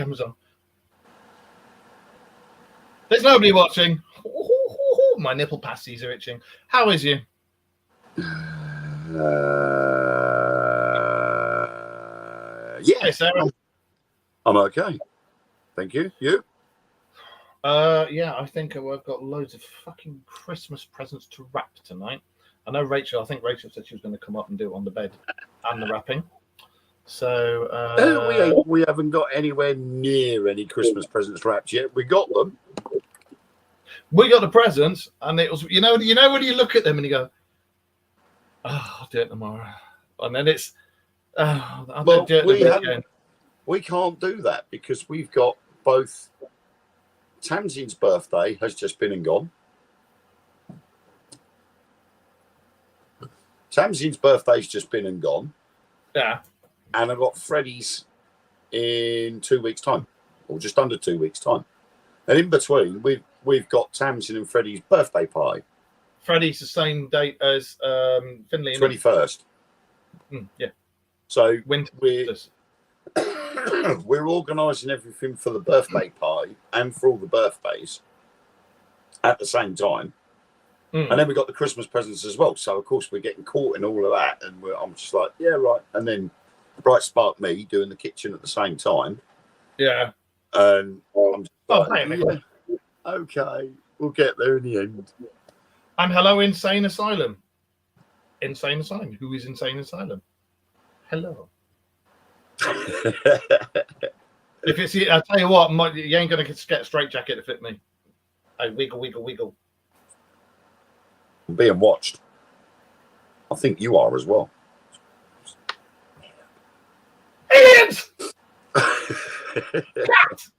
cameras on. There's nobody watching. My nipple pasties are itching. How is you? Yeah. Hey, Sarah. I'm okay. Thank you. You? Yeah, I think I've got loads of fucking Christmas presents to wrap tonight. I know Rachel. I think Rachel said she was going to come up and do it on the bed and the wrapping. So we haven't got anywhere near any Christmas presents wrapped yet. We got them. We got the presents, and it was you know when you look at them and you go, "Oh, I'll do it tomorrow," and then it's, I'll do it the weekend. We can't do that because we've got both. Tamsin's birthday has just been and gone. Tamsin's birthday's just been and gone. Yeah. And I've got Freddie's in 2 weeks' time, or just under 2 weeks' time. And in between, we've got Tamsin and Freddie's birthday party. Freddie's the same date as Finley. 21st. Yeah. So winter. We're organising everything for the birthday party and for all the birthdays at the same time. And then we got the Christmas presents as well. So, of course, we're getting caught in all of that. And I'm just like, yeah, right. And then Bright Spark me doing the kitchen at the same time. Yeah. And I'm just like, yeah, okay, we'll get there in the end. And hello, Insane Asylum. Insane Asylum. Who is Insane Asylum? Hello. If it's, I tell you what, you ain't gonna get a straight jacket to fit me. I wiggle, wiggle, wiggle. I'm being watched. I think you are as well. Aliens! Cat!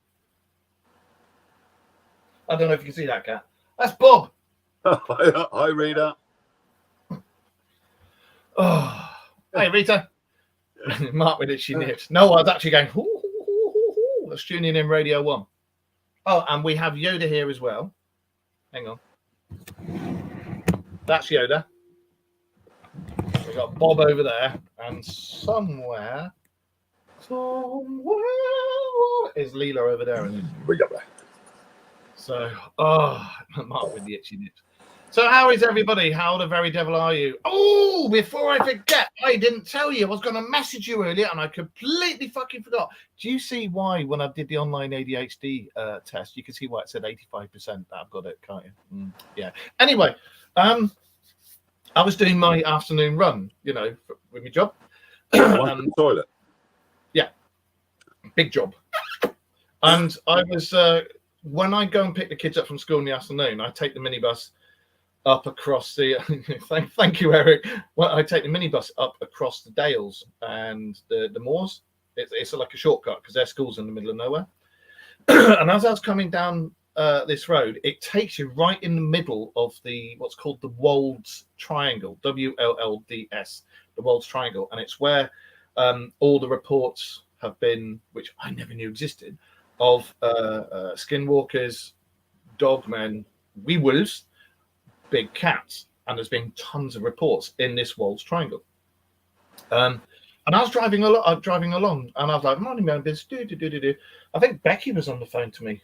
I don't know if you can see that cat. That's Bob. Hi, Rita. Oh, hey, Rita. Mark with it, she nips. No, I was actually going, let's tune in Radio 1. Oh, and we have Yoda here as well. Hang on. That's Yoda. We've got Bob over there. And somewhere is Leela over there. We got that. So, Mark with the itchy nips. So how is everybody? How the very devil are you? Oh, before I forget, I didn't tell you. I was going to message you earlier and I completely fucking forgot. Do you see why when I did the online ADHD test, you can see why it said 85% that I've got it, can't you? Yeah. Anyway, I was doing my afternoon run, with my job. The toilet. Yeah. Big job. And I was, when I go and pick the kids up from school in the afternoon, I take the minibus up across the thank you, Eric. Well, I take the minibus up across the Dales and the moors. It's like a shortcut because their school's in the middle of nowhere. And as I was coming down this road, it takes you right in the middle of what's called the Wolds Triangle, WLLDS, the Wolds Triangle, and it's where all the reports have been, which I never knew existed, of skinwalkers, dogmen, wee wolves, big cats, and there's been tons of reports in this Wolds Triangle. And I was driving along, and I was like, "Morning, man, biz, do." I think Becky was on the phone to me.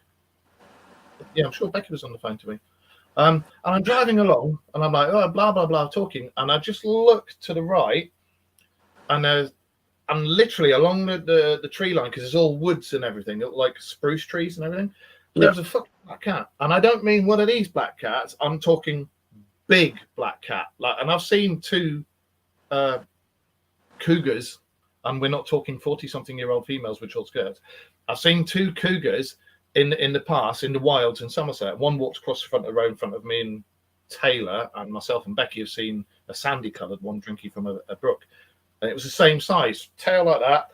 Yeah, I'm sure Becky was on the phone to me. And I'm driving along, and I'm like, "Oh, blah blah blah," talking, and I just look to the right, and I'm literally along the tree line because it's all woods and everything, like spruce trees and everything. There was a fucking black cat, and I don't mean one of these black cats. I'm talking big black cat. And I've seen two cougars, and we're not talking 40-something-year-old females with short skirts. I've seen two cougars in the past in the wilds in Somerset. One walked across the front of the road in front of me and Taylor, and myself and Becky have seen a sandy-coloured one drinking from a brook, and it was the same size, tail like that.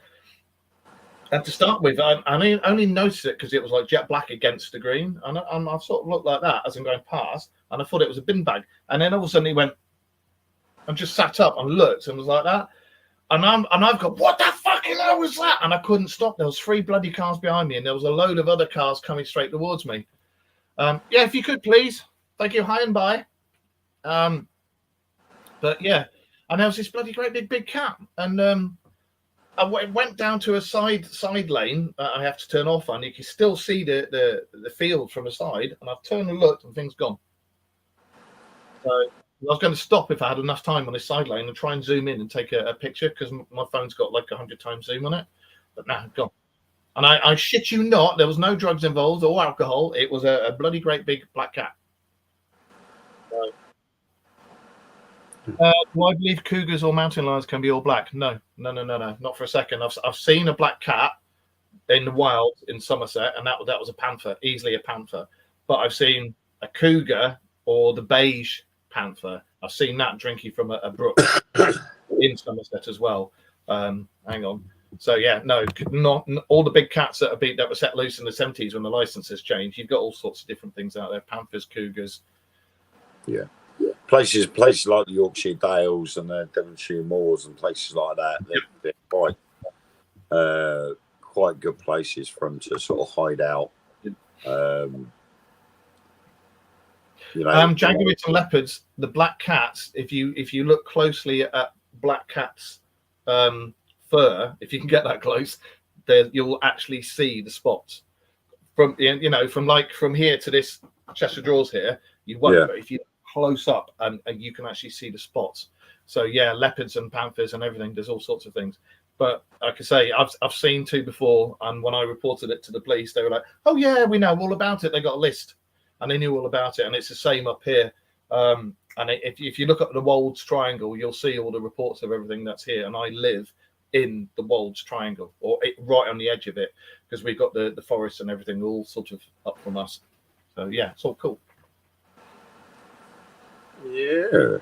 And to start with, I only noticed it because it was like jet black against the green. And I sort of looked like that as I'm going past. And I thought it was a bin bag. And then all of a sudden he went and just sat up and looked and was like that. And I've got, what the fucking hell was that? And I couldn't stop. There was 3 bloody cars behind me. And there was a load of other cars coming straight towards me. Yeah, if you could, please. Thank you. Hi and bye. But yeah. And there was this bloody great big cat. And went down to a side lane that I have to turn off on. You can still see the field from the side, and I've turned and looked, and things gone. So I was going to stop if I had enough time on this side lane and try and zoom in and take a picture, because my phone's got like 100 times zoom on it. But now gone. And I shit you not, there was no drugs involved or alcohol. It was a bloody great big black cat. Do I believe cougars or mountain lions can be all black? No, not for a second. I've seen a black cat in the wild in Somerset, and that was a panther, easily a panther. But I've seen a cougar or the beige panther. I've seen that drinking from a brook in Somerset as well. Hang on. So yeah, no, not all the big cats that were set loose in the 70s when the licenses changed. You've got all sorts of different things out there: panthers, cougars. Yeah. Places like the Yorkshire Dales and the Devonshire Moors and places like that, they're quite good places for them to sort of hide out. Jaguars and leopards, the black cats. If you look closely at black cats' fur, if you can get that close, you'll actually see the spots from from here to this Chester Drawers here. You won't, but if you close up and you can actually see the spots. So yeah, leopards and panthers and everything, there's all sorts of things. But like I say, I've seen two before, and when I reported it to the police, they were like, oh yeah, we know all about it. They got a list and they knew all about it. And it's the same up here. And if you look at the Wolds Triangle, you'll see all the reports of everything that's here. And I live in the Wolds Triangle, or right on the edge of it, because we've got the forest and everything all sort of up from us. So yeah, it's all cool. Yeah.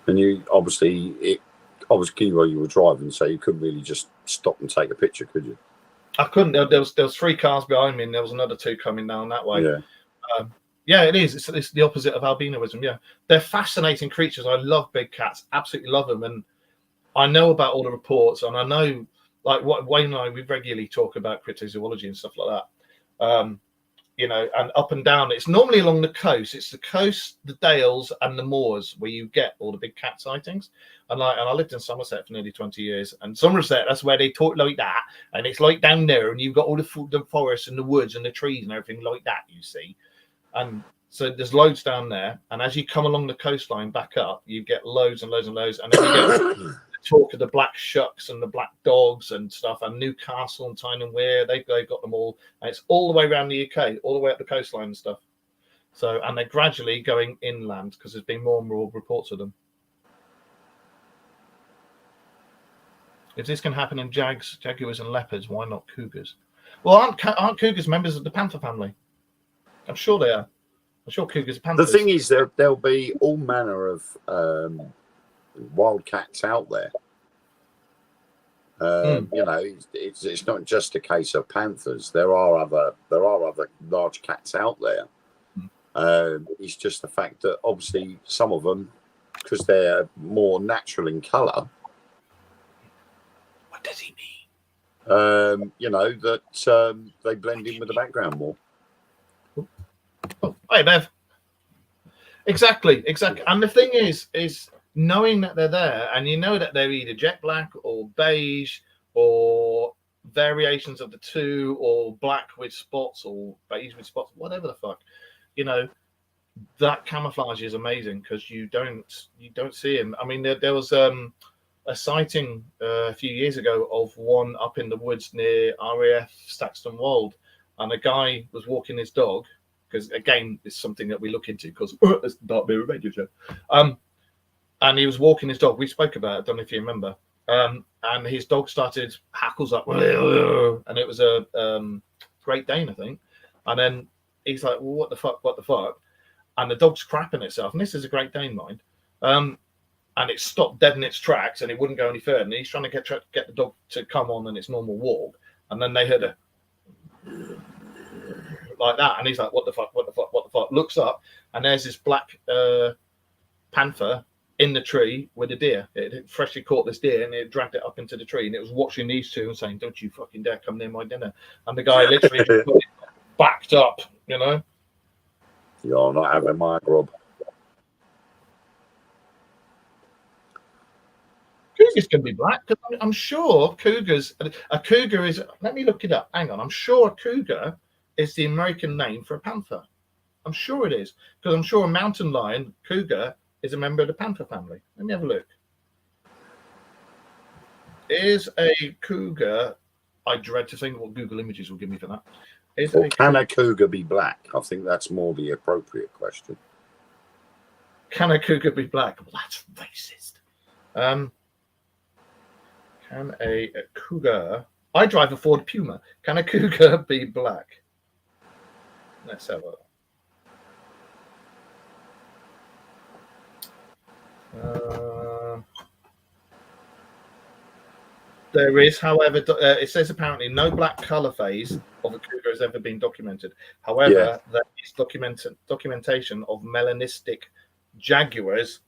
And you obviously while you were driving, so you couldn't really just stop and take a picture, could you? I couldn't. There was 3 cars behind me, and there was another 2 coming down that way. Yeah. It is. It's the opposite of albinoism. Yeah, they're fascinating creatures. I love big cats. Absolutely love them, and I know about all the reports, and I know, like, what Wayne and I, we regularly talk about cryptozoology and stuff like that. And up and down. It's normally along the coast. It's the coast, the dales, and the moors where you get all the big cat sightings. And I lived in Somerset for nearly 20 years. And Somerset, that's where they talk like that. And it's like down there, and you've got all the forests and the woods and the trees and everything like that, you see. And so there's loads down there. And as you come along the coastline back up, you get loads and loads and loads. And then you get talk of the black shucks and the black dogs and stuff, and Newcastle and Tyne and Wear, they've got them all, and it's all the way around the UK, all the way up the coastline and stuff. So, and they're gradually going inland because there's been more and more reports of them. If this can happen in jaguars and leopards, why not cougars? Well, aren't cougars members of the panther family? I'm sure they are. I'm sure cougars are panthers. The thing is, there'll be all manner of wildcats out there. It's not just a case of panthers. There are other large cats out there. It's just the fact that obviously some of them, because they're more natural in colour. What does he mean? They blend in with the background more. Oh, hey, Bev. Exactly. And the thing is knowing that they're there, and you know that they're either jet black or beige or variations of the two, or black with spots or beige with spots, whatever the fuck, that camouflage is amazing because you don't see him. I mean, there was a sighting a few years ago of one up in the woods near RAF Staxton Wold, and a guy was walking his dog, because again, it's something that we look into because it's the Dark Mirror Radio show. And he was walking his dog. We spoke about it. I don't know if you remember. And his dog started hackles up, and it was a Great Dane, I think. And then he's like, well, what the fuck? And the dog's crapping itself. And this is a Great Dane, mind. And it stopped dead in its tracks, and it wouldn't go any further. And he's trying to get the dog to come on in its normal walk. And then they heard a like that. And he's like, what the fuck? Looks up, and there's this black panther in the tree with a deer. It had freshly caught this deer, and it dragged it up into the tree, and it was watching these two and saying, don't you fucking dare come near my dinner. And the guy literally backed up, You're not having my grub. Cougars can be black, because I'm sure cougars. A cougar is. Let me look it up. Hang on. I'm sure a cougar is the American name for a panther. I'm sure it is, because I'm sure a mountain lion cougar is a member of the panther family. Let me have a look. Is a cougar? I dread to think what Google Images will give me for that. Or can a cougar be black? I think that's more the appropriate question. Can a cougar be black? Well, that's racist. Can a cougar? I drive a Ford Puma. Can a cougar be black? Let's have a look. There is, however, it says apparently no black colour phase of a cougar has ever been documented. However, there is documentation of melanistic jaguars,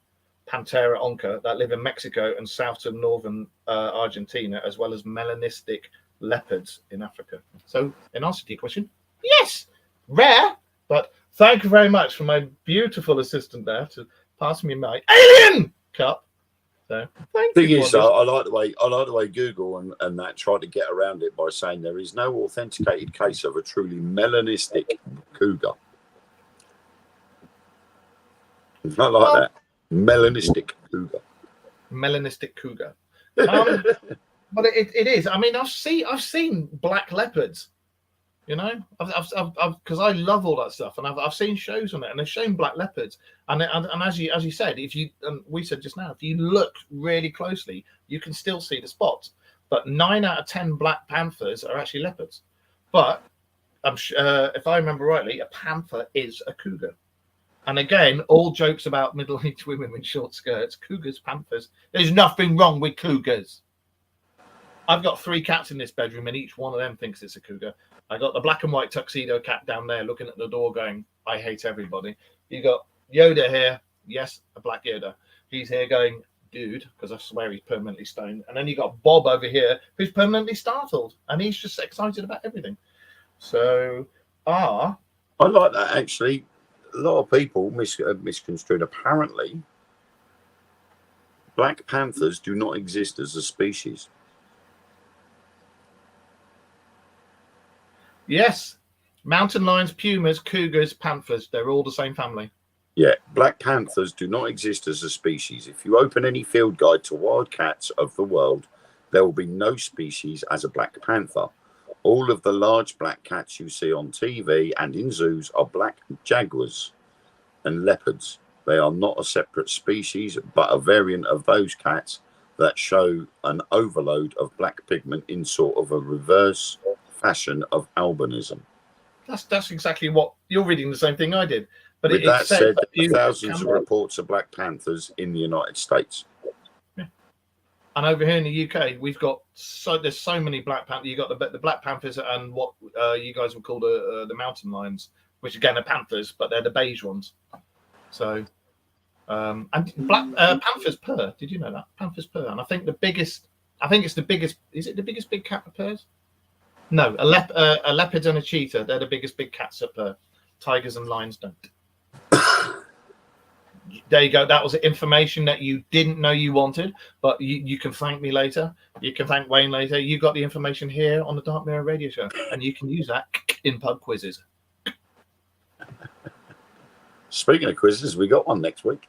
Pantera onca, that live in Mexico and south of northern Argentina, as well as melanistic leopards in Africa. So, in answer to your question, yes, rare, but thank you very much for my beautiful assistant there to pass me my alien cup. So, thank you. Thing is, I like the way Google and that tried to get around it by saying there is no authenticated case of a truly melanistic cougar. It's not like that. Melanistic cougar. Melanistic cougar. But it is. I mean, I've seen black leopards. You know, because I love all that stuff, and I've seen shows on it, and they've shown black leopards, and as you said, we said just now, if you look really closely, you can still see the spots. But 9 out of 10 black panthers are actually leopards. But if I remember rightly, a panther is a cougar. And again, all jokes about middle-aged women in short skirts, cougars, panthers. There's nothing wrong with cougars. I've got 3 cats in this bedroom, and each one of them thinks it's a cougar. I got the black and white tuxedo cat down there looking at the door going, I hate everybody. You got Yoda here. Yes, a black Yoda. He's here going, dude, because I swear he's permanently stoned. And then you got Bob over here who's permanently startled, and he's just excited about everything. So, I like that, actually. A lot of people misconstrued. Apparently, black panthers do not exist as a species. Yes, mountain lions, pumas, cougars, panthers, they're all the same family. Yeah, black panthers do not exist as a species. If you open any field guide to wild cats of the world, there will be no species as a black panther. All of the large black cats you see on TV and in zoos are black jaguars and leopards. They are not a separate species, but a variant of those cats that show an overload of black pigment in sort of a reverse fashion of albinism. That's exactly what you're reading. The same thing I did. But with that said, thousands of reports of black panthers in the United States. Yeah. And over here in the UK, we've got there's so many black panthers. You got the black panthers and what you guys would call the mountain lions, which again are panthers, but they're the beige ones. So and black panthers purr. Did you know that panthers purr? And I think it's the biggest. Is it the biggest big cat that purrs? No, a leopard and a cheetah. They're the biggest big cats that purr. Tigers and lions don't. There you go. That was information that you didn't know you wanted, but you can thank me later. You can thank Wayne later. You got the information here on the Dark Mirror Radio Show, and you can use that in pub quizzes. Speaking of quizzes, we got one next week.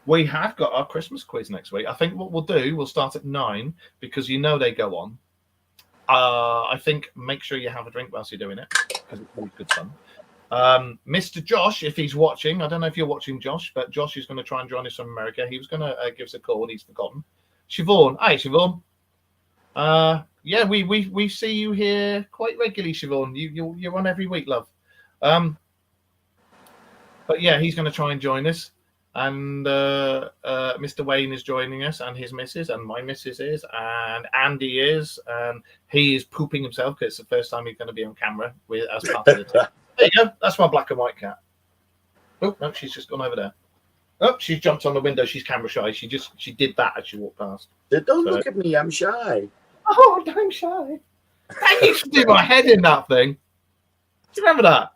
We have got our Christmas quiz next week. I think what we'll do, we'll start at 9 because they go on. I think make sure you have a drink whilst you're doing it because it's always good fun. Mr. Josh, if he's watching, I don't know if you're watching, Josh, but Josh is going to try and join us from America. He was going to give us a call and he's forgotten. Siobhan, hi Siobhan. Yeah, we see you here quite regularly, Siobhan. You're on every week, love. But yeah, he's going to try and join us. And Mr. Wayne is joining us, and his missus, and my missus is, and Andy is, and he is pooping himself because it's the first time he's going to be on camera as part of the team. There you go. That's my black and white cat. Oh no, she's just gone over there. Oh, she's jumped on the window. She's camera shy. She did that as she walked past. Don't look at me. I'm shy. Oh, I'm shy. I used to do my head in that thing. Do you remember that?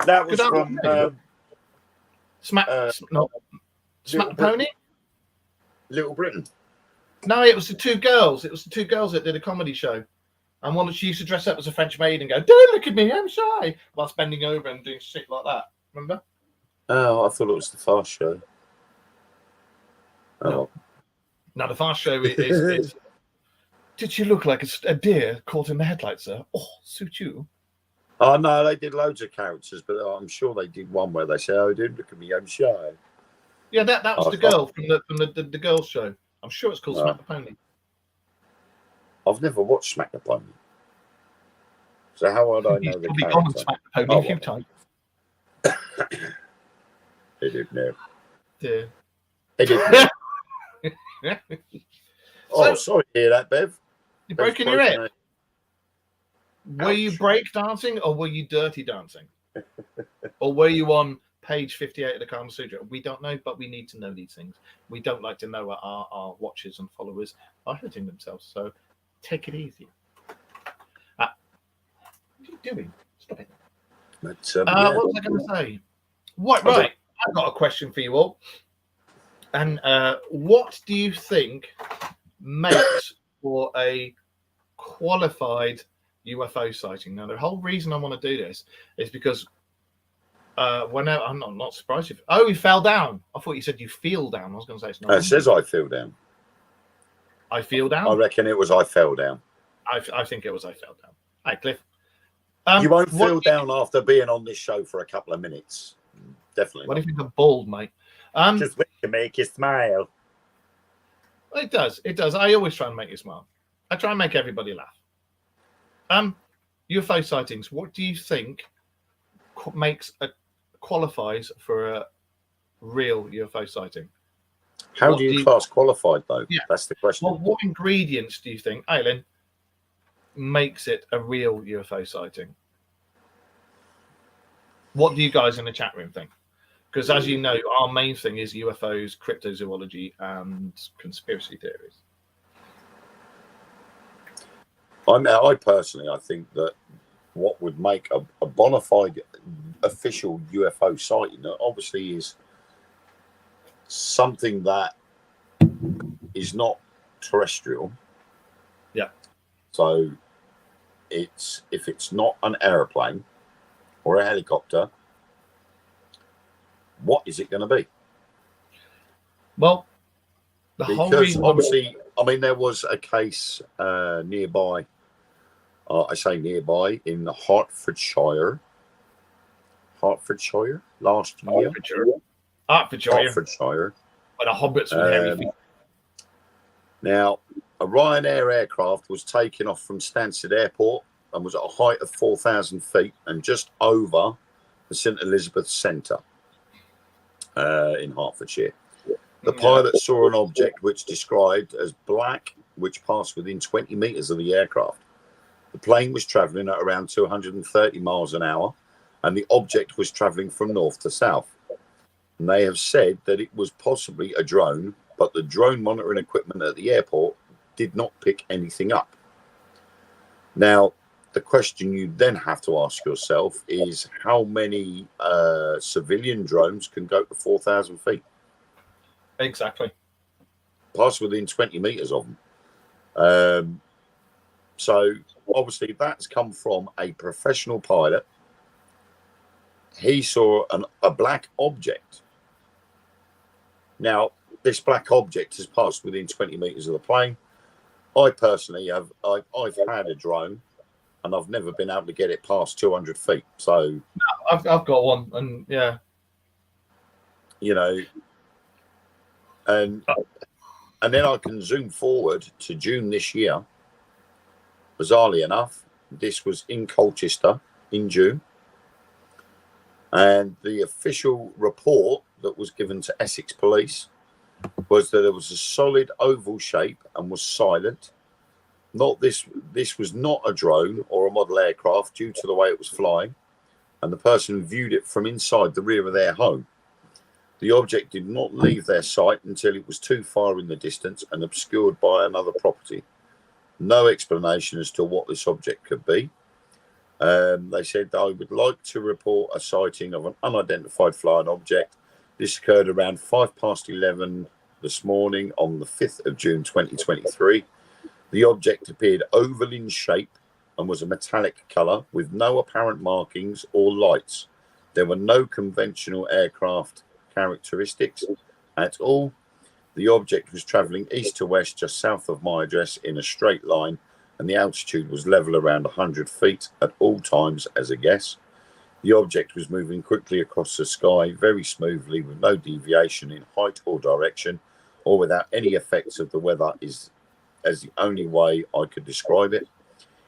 That was from Smack the Pony? Little Britain. No, it was the two girls. It was the two girls that did a comedy show. And one, she used to dress up as a French maid and go, "Don't look at me, I'm shy," whilst bending over and doing shit like that. Remember? Oh, I thought it was the Fast Show. No. Now the Fast Show is did she look like a deer caught in the headlights, sir? Oh, suit you. Oh no, they did loads of characters, but I'm sure they did one where they say, "Oh, don't look at me, I'm shy." Yeah, that was the girl from the girls' show. I'm sure it's called Smack the Pony. I've never watched Smack the Pony, so how would I know the character? Gone and Smack the Pony a few times. They did know. Yeah. They did know. Oh, sorry to hear that, Bev. You broken your hip? Were you break dancing or were you dirty dancing? Or were you on page 58 of the Kama Sutra? We don't know, but we need to know these things. We don't like to know what our watchers and followers are hurting themselves. So take it easy. What are you doing? Stop it. But, what was I going to say? Right. I've got a question for you all. And what do you think makes for a qualified UFO sighting? Now, the whole reason I want to do this is because whenever I'm not surprised if he fell down. I thought you said you feel down. I was going to say it's not. It says I feel down. I feel down. I reckon it was I fell down. I think it was I fell down. Hi, Cliff. You won't feel down after being on this show for a couple of minutes. Definitely. What do you think of bald, mate? Just to make you smile. It does. It does. I always try and make you smile. I try and make everybody laugh. UFO sightings. What do you think qualifies for a real UFO sighting? How do you class qualified, though? Yeah. That's the question. Well, what ingredients do you think, Aileen, makes it a real UFO sighting? What do you guys in the chat room think? Because as you know, our main thing is UFOs, cryptozoology, and conspiracy theories. I personally, I think that what would make a bona fide official UFO sighting obviously is something that is not terrestrial. Yeah. So if it's not an aeroplane or a helicopter, what is it going to be? Well, whole reason obviously, I mean, there was a case nearby. I say nearby in Hertfordshire last year. Hertfordshire. Where the hobbits were hairy feet. Now, a Ryanair aircraft was taken off from Stansted Airport and was at a height of 4,000 feet and just over the St Elizabeth Centre in Hertfordshire. The pilot saw an object which described as black, which passed within 20 metres of the aircraft. The plane was travelling at around 230 miles an hour, and the object was travelling from north to south. And they have said that it was possibly a drone, but the drone monitoring equipment at the airport did not pick anything up. Now, the question you then have to ask yourself is how many civilian drones can go to 4,000 feet? Exactly. Pass within 20 metres of them. So obviously that's come from a professional pilot. He saw a black object. Now, this black object has passed within 20 metres of the plane. I personally I've had a drone and I've never been able to get it past 200 feet. So I've got one, and yeah. You know, and then I can zoom forward to June this year. Bizarrely enough, this was in Colchester in June. And the official report that was given to Essex Police was that it was a solid oval shape and was silent. This was not a drone or a model aircraft due to the way it was flying, and the person viewed it from inside the rear of their home. The object did not leave their sight until it was too far in the distance and obscured by another property. No explanation as to what this object could be. They said I would like to report a sighting of an unidentified flying object. This occurred around 11:05 this morning on the 5th of June 2023. The object appeared oval in shape and was a metallic colour with no apparent markings or lights. There were no conventional aircraft characteristics at all. The object was travelling east to west just south of my address in a straight line, and the altitude was level around 100 feet at all times as a guess. The object was moving quickly across the sky, very smoothly, with no deviation in height or direction, or without any effects of the weather, as the only way I could describe it.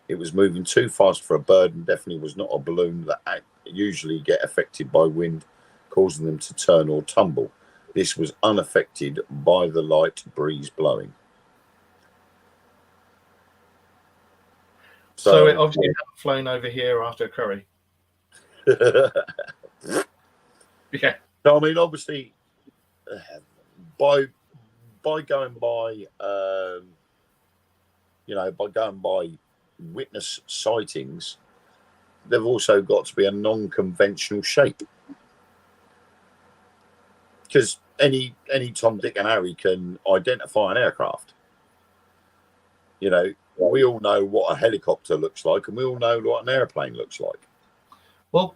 It was moving too fast for a bird and definitely was not a balloon that usually get affected by wind, causing them to turn or tumble. This was unaffected by the light breeze blowing. So it obviously hadn't flown over here after a curry. Yeah. So I mean, obviously, by going by, by going by witness sightings, they've also got to be a non-conventional shape, because any Tom, Dick, and Harry can identify an aircraft. You know, we all know what a helicopter looks like, and we all know what an airplane looks like. Well,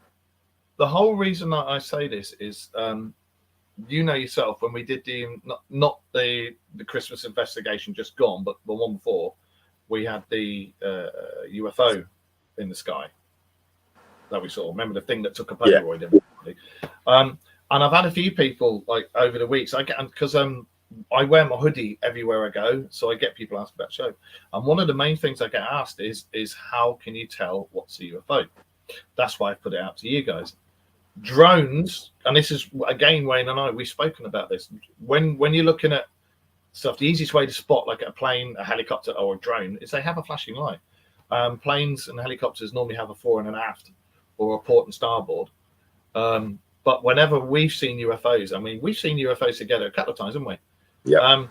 the whole reason that I say this is, you know yourself, when we did not the Christmas investigation just gone, but the one before, we had the UFO in the sky that we saw. Remember the thing that took a Polaroid? Yeah. And I've had a few people like over the weeks. I get, because I wear my hoodie everywhere I go, so I get people asked about the show. And one of the main things I get asked is how can you tell what's a UFO? That's why I put it out to you guys. Drones, and this is again, Wayne and I, we've spoken about this. When you're looking at stuff, the easiest way to spot like a plane, a helicopter, or a drone is they have a flashing light. Planes and helicopters normally have a fore and an aft, or a port and starboard. But whenever we've seen UFOs, I mean, we've seen UFOs together a couple of times, haven't we? Yeah.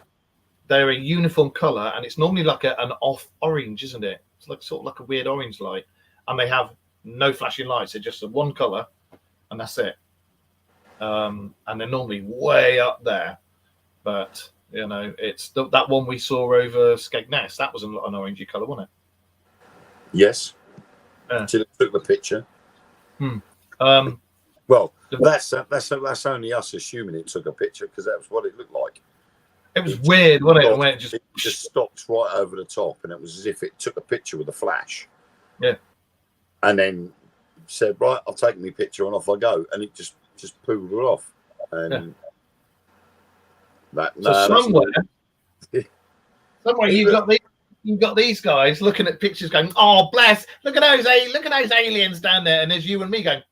They're a uniform color, and it's normally like an off orange, isn't it? It's like sort of like a weird orange light, and they have no flashing lights. They're just a one color, and that's it. And they're normally way up there, but you know, it's that one we saw over Skegness. That was an orangey color, wasn't it? Yes. Until it took the picture. Well, that's only us assuming it took a picture, because that was what it looked like. It was weird, wasn't it? When it just stopped right over the top, and it was as if it took a picture with a flash. Yeah. And then said, "Right, I'll take my picture and off I go," and it just pooed it off. And somewhere you've got these guys looking at pictures, going, "Oh, bless! Look at those aliens down there," and there's you and me going.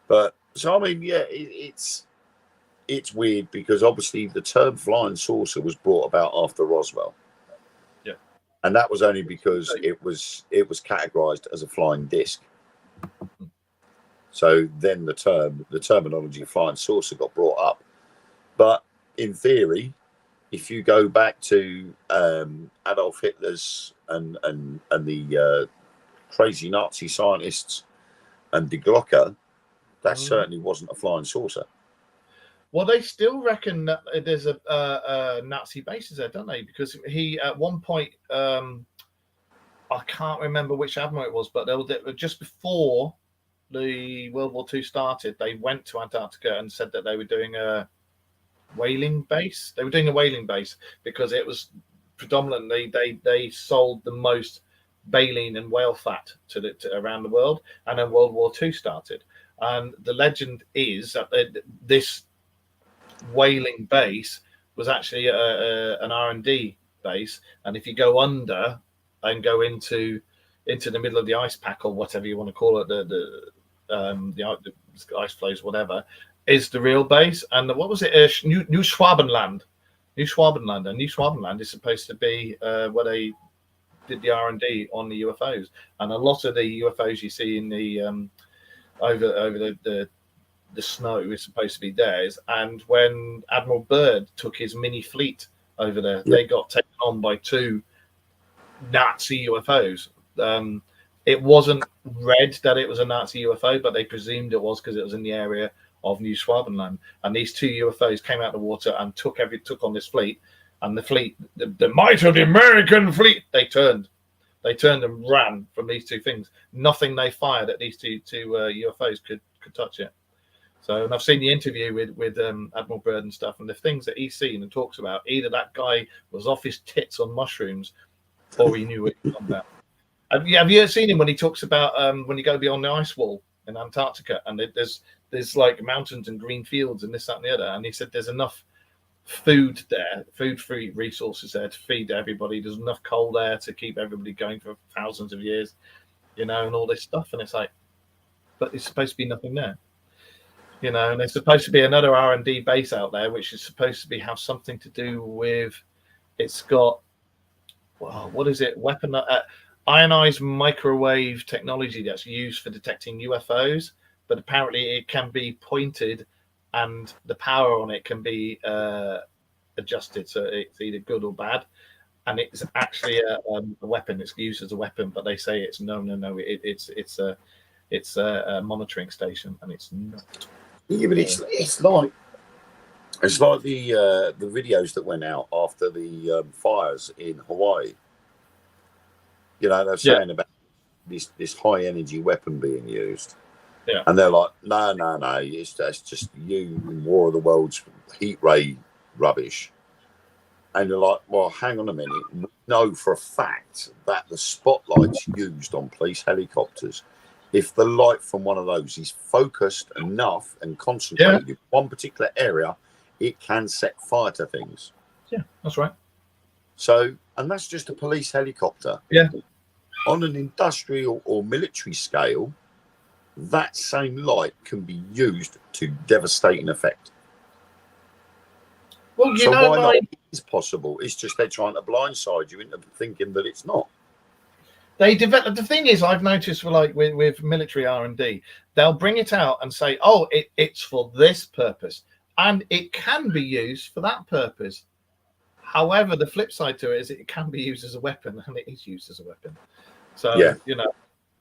But so I mean, yeah, it's weird, because obviously the term flying saucer was brought about after Roswell. Yeah, and that was only because it was categorized as a flying disc. So then the terminology flying saucer got brought up. But in theory, if you go back to Adolf Hitler's and the crazy Nazi scientists and Die Glocke, that certainly wasn't a flying saucer. Well, they still reckon that there's a Nazi bases there, don't they? Because he, at one point, I can't remember which admiral it was, but they were just before the World War II started, they went to Antarctica and said that they were doing a whaling base. They were doing a whaling base because it was predominantly they sold the most baleen and whale fat to around the world, and then World War II started. And the legend is that this whaling base was actually an R&D base, and if you go under and go into the middle of the ice pack, or whatever you want to call it, the ice floes, whatever, is the real base. And what was it? New Schwabenland. New Schwabenland is supposed to be where they did the R&D on the UFOs, and a lot of the UFOs you see in the over the snow is supposed to be theirs. And when Admiral Byrd took his mini fleet over there, they got taken on by two Nazi UFOs. It wasn't read that it was a Nazi UFO, but they presumed it was because it was in the area of New Swabenland, and these 2 UFOs came out of the water and took on this fleet, and the fleet, the might of the American fleet, they turned and ran from these 2 things. Nothing they fired at these two UFOs could touch it. So, and I've seen the interview with Admiral Byrd and stuff, and the things that he's seen and talks about, either that guy was off his tits on mushrooms, or he knew what he was on about. Have you ever seen him when he talks about when you go beyond the ice wall in Antarctica, and there's like mountains and green fields and this, that, and the other, and he said there's enough food there, food-free resources there to feed everybody. There's enough coal there to keep everybody going for thousands of years, and all this stuff. And it's like, but there's supposed to be nothing there, and there's supposed to be another R&D base out there, which is supposed to have something to do with, it's got, what is it? Ionized microwave technology that's used for detecting UFOs, but apparently it can be pointed and the power on it can be adjusted, so it's either good or bad, and it's actually a weapon. It's used as a weapon, but they say it's no. It's a monitoring station, and it's not. Yeah, but it's like the videos that went out after the fires in Hawaii. They're saying about this high energy weapon being used. Yeah. And they're like, no, that's just you in War of the Worlds heat ray rubbish. And you're like, well, hang on a minute. We know for a fact that the spotlights used on police helicopters, if the light from one of those is focused enough and concentrated in one particular area, it can set fire to things. Yeah, that's right. So, and that's just a police helicopter. Yeah. On an industrial or military scale, that same light can be used to devastating effect. Well, why not? It is possible. It's just they're trying to blindside you into thinking that it's not. They develop. The thing is, I've noticed with military R&D, they'll bring it out and say, "Oh, it's for this purpose," and it can be used for that purpose. However, the flip side to it is it can be used as a weapon, and it is used as a weapon. So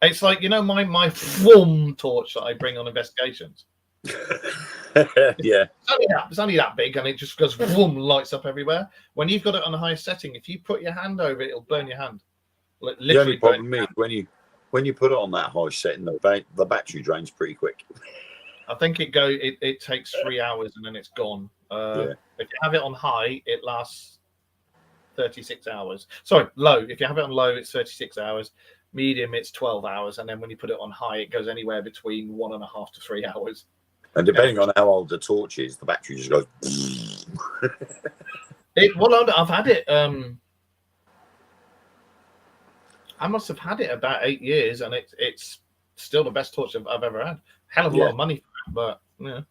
it's like my FWOM torch that I bring on investigations. Yeah, it's only that big, and it just goes boom, lights up everywhere. When you've got it on the highest setting, if you put your hand over it, it'll burn your hand. The only problem is when you put it on that high setting, the battery drains pretty quick. I think it takes 3 hours and then it's gone. If you have it on high, it lasts 36 hours. Sorry, low. If you have it on low, it's 36 hours. Medium, it's 12 hours, and then when you put it on high, it goes anywhere between 1.5 to 3 hours. And depending on how old the torch is, the battery just goes. I've had it. I must have had it about 8 years, and it's still the best torch I've ever had. Hell of a lot of money for it, but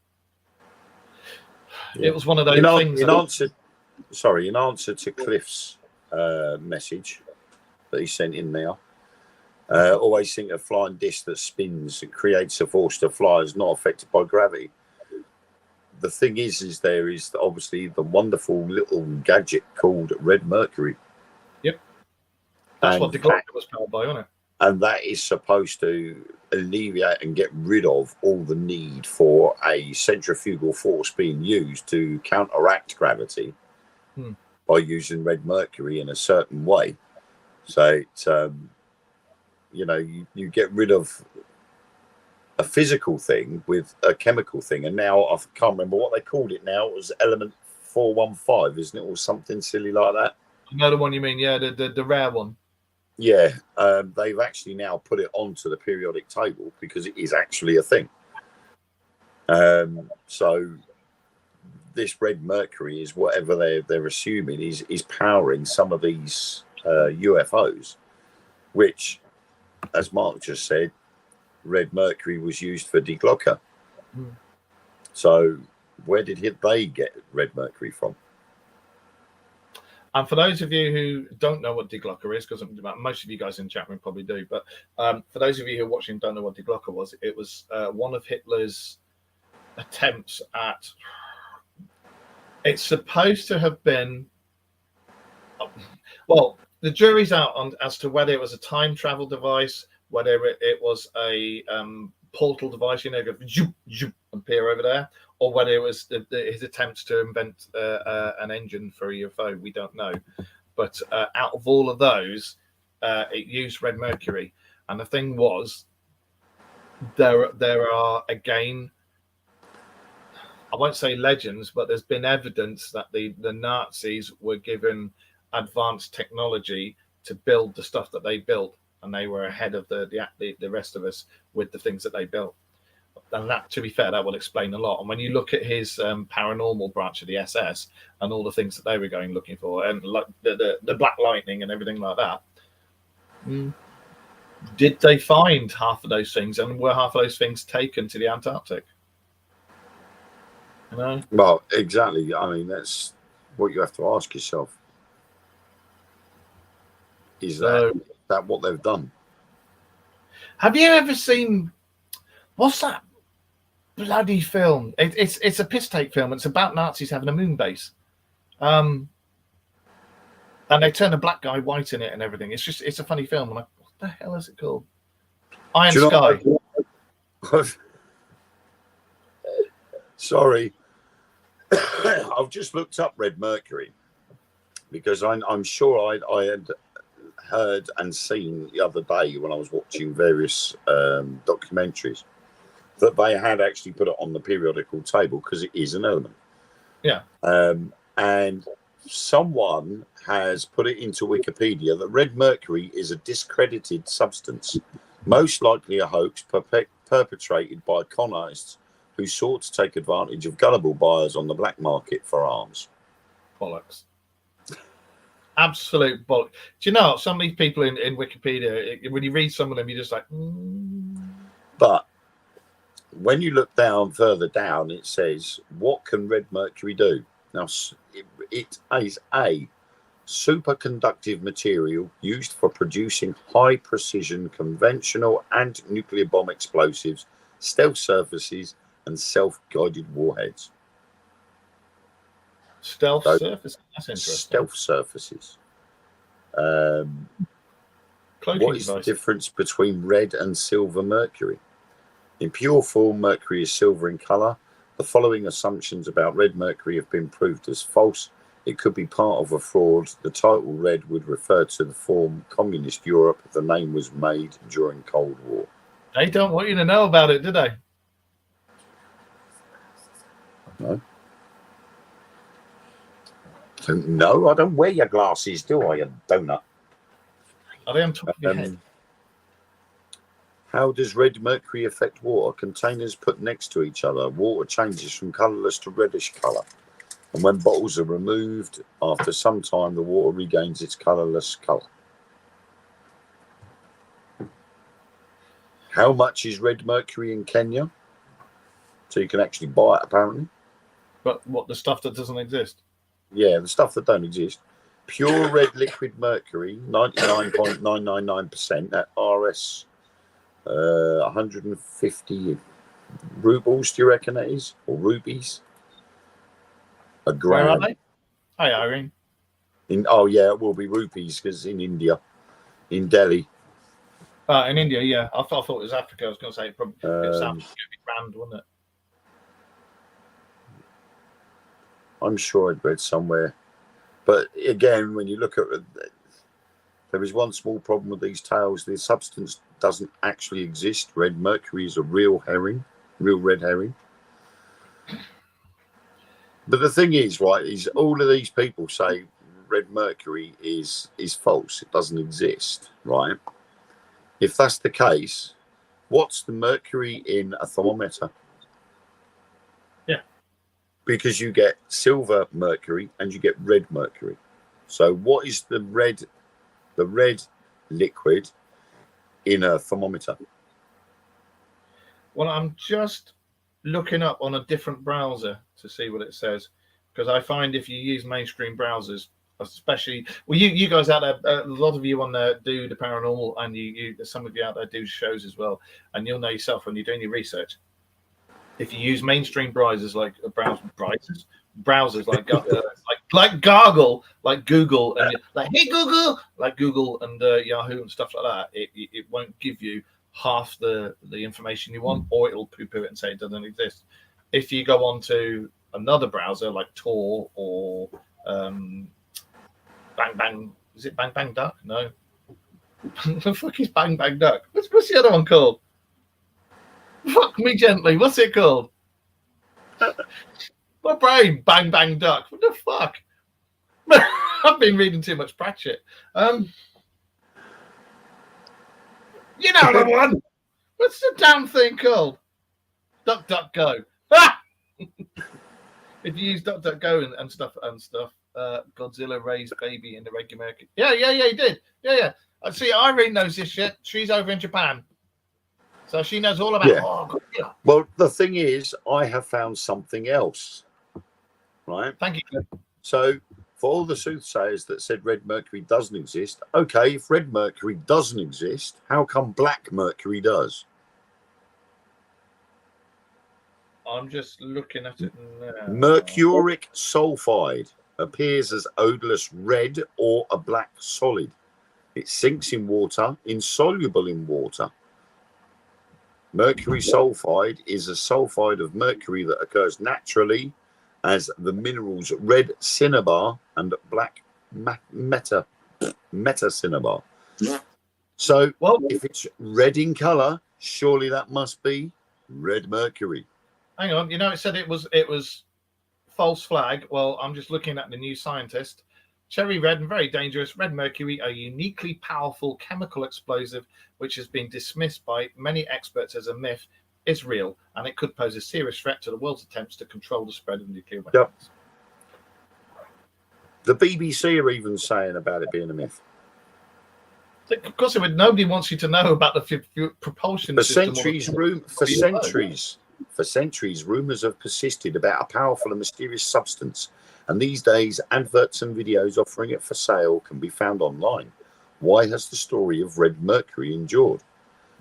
it was one of those things. In answer to Cliff's message that he sent in now, always think a flying disc that spins and creates a force to fly is not affected by gravity. The thing is there is obviously the wonderful little gadget called red mercury. Yep. That's what the Glock was powered by, wasn't it? And that is supposed to alleviate and get rid of all the need for a centrifugal force being used to counteract gravity by using red mercury in a certain way. So it's, you get rid of a physical thing with a chemical thing. And now I can't remember what they called it now. It was element 415, isn't it? Or something silly like that. I know the one you mean, the rare one. Yeah, they've actually now put it onto the periodic table because it is actually a thing. So this red mercury is whatever they're assuming is powering some of these UFOs, which, as Mark just said, red mercury was used for deglocker. So where did they get red mercury from? And for those of you who don't know what deglocker is, because most of you guys in the chat room probably do, but for those of you who are watching and don't know what deglocker was, it was one of Hitler's attempts at. It's supposed to have been. Well, the jury's out as to whether it was a time travel device, whether it was a portal device, go zoop, zoop, and and peer over there, or whether it was his attempts to invent an engine for a UFO. We don't know. But out of all of those, it used red mercury. And the thing was, there are, again, I won't say legends, but there's been evidence that the Nazis were given advanced technology to build the stuff that they built, and they were ahead of the rest of us with the things that they built. And that, to be fair, that will explain a lot. And when you look at his paranormal branch of the SS and all the things that they were going looking for, and like the Black Lightning and everything like that, did they find half of those things, and were half of those things taken to the Antarctic? You know? Well, exactly. I mean, that's what you have to ask yourself. Is that what they've done? Have you ever seen, what's that bloody film? It's a piss take film. It's about Nazis having a moon base, and they turn a black guy white in it and everything. It's a funny film. I'm like, what the hell is it called? Iron Sky. Sorry, I've just looked up red mercury because I'm sure I had heard and seen the other day when I was watching various documentaries that they had actually put it on the periodical table because it is an element. Yeah. And someone has put it into Wikipedia that red mercury is a discredited substance, most likely a hoax perpetrated by con artists who sought to take advantage of gullible buyers on the black market for arms. Bollocks. Absolute bollocks. Do you know, some of these people in Wikipedia, when you read some of them, you're just like... But when you look further down, it says, what can red mercury do? Now, it is a superconductive material used for producing high-precision conventional and nuclear bomb explosives, stealth surfaces, and self-guided warheads. Stealth surfaces? That's interesting. Stealth surfaces. What is the difference between red and silver mercury? In pure form, mercury is silver in colour. The following assumptions about red mercury have been proved as false. It could be part of a fraud. The title red would refer to the form Communist Europe. The name was made during Cold War. They don't want you to know about it, do they? No. No, I don't wear your glasses, do I, you donut? Are they on top of your head? How does red mercury affect water? Containers put next to each other. Water changes from colourless to reddish colour. And when bottles are removed, after some time, the water regains its colourless colour. How much is red mercury in Kenya? So you can actually buy it, apparently. But what, the stuff that doesn't exist? Yeah, the stuff that don't exist. Pure red liquid mercury, 99.999% at RS 150 rubles, do you reckon that is? Or rupees? A gram. Where are they? Hi, Irene. Oh, yeah, it will be rupees because in India, in Delhi. In India, yeah. I thought it was Africa. I was going to say probably South Africa would be rand, wouldn't it? I'm sure I'd read somewhere. But again, when you look at it, there is one small problem with these tales. The substance doesn't actually exist. Red mercury is a real herring, real red herring. But the thing is, right, is all of these people say red mercury is false. It doesn't exist, right? If that's the case, what's the mercury in a thermometer? Yeah. Because you get silver mercury and you get red mercury. So what is the red liquid in a thermometer? Well, I'm just looking up on a different browser to see what it says, because I find if you use mainstream browsers, especially, well, you guys out there, a lot of you on there do the paranormal, and you some of you out there do shows as well, and you'll know yourself when you're doing your research. If you use mainstream browsers like browsers like Gargle, like Google, and like hey Google, like Google and Yahoo and stuff like that, it won't give you half the information you want, or it'll poo-poo it and say it doesn't exist. if you go on to another browser like Tor or Bang Bang, is it Bang Bang Duck? No. The fuck is Bang Bang Duck? What's the other one called? Fuck me gently. What's it called? My brain. Bang Bang Duck. What the fuck? I've been reading too much Pratchett. You know the one. What's the damn thing called? Duck Duck Go. Ah! If you use Duck Duck Go and stuff, Godzilla raised baby in the regular market. Yeah, he did. Yeah. See, Irene knows this shit. She's over in Japan, so she knows all about. Yeah. Oh, Godzilla. Well, the thing is, I have found something else. Right. Thank you. So, for all the soothsayers that said red mercury doesn't exist, okay, if red mercury doesn't exist, how come black mercury does? I'm just looking at it now. Mercuric sulfide appears as odorless red or a black solid. It sinks in water, insoluble in water. Mercury sulfide is a sulfide of mercury that occurs naturally as the minerals red cinnabar and black metacinnabar. So, if it's red in colour, surely that must be red mercury. Hang on, it said it was false flag. Well, I'm just looking at the New Scientist. Cherry red and very dangerous. Red mercury, a uniquely powerful chemical explosive which has been dismissed by many experts as a myth, is real, and it could pose a serious threat to the world's attempts to control the spread of nuclear weapons. Yep. The BBC are even saying about it being a myth. Of course, nobody wants you to know about the propulsion system. For centuries, rumours have persisted about a powerful and mysterious substance, and these days, adverts and videos offering it for sale can be found online. Why has the story of red mercury endured?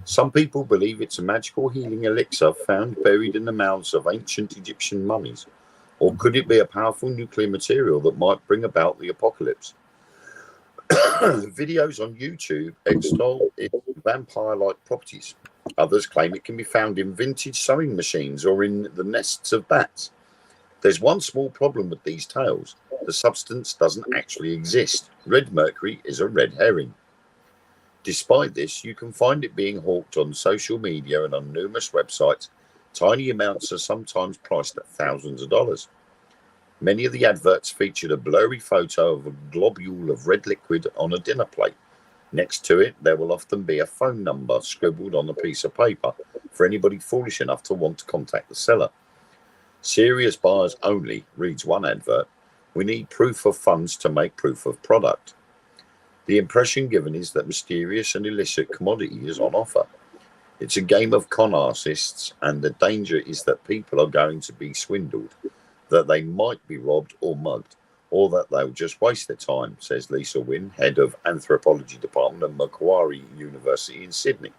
Some people believe it's a magical healing elixir found buried in the mouths of ancient Egyptian mummies. Or could it be a powerful nuclear material that might bring about the apocalypse? Videos on YouTube extol its vampire-like properties. Others claim it can be found in vintage sewing machines or in the nests of bats. There's one small problem with these tales. The substance doesn't actually exist. Red mercury is a red herring. Despite this, you can find it being hawked on social media and on numerous websites. Tiny amounts are sometimes priced at thousands of dollars. Many of the adverts featured a blurry photo of a globule of red liquid on a dinner plate. Next to it, there will often be a phone number scribbled on a piece of paper for anybody foolish enough to want to contact the seller. Serious buyers only, reads one advert. We need proof of funds to make proof of product. The impression given is that mysterious and illicit commodity is on offer. It's a game of con artists, and the danger is that people are going to be swindled, that they might be robbed or mugged, or that they'll just waste their time, says Lisa Wynne, head of Anthropology Department at Macquarie University in Sydney.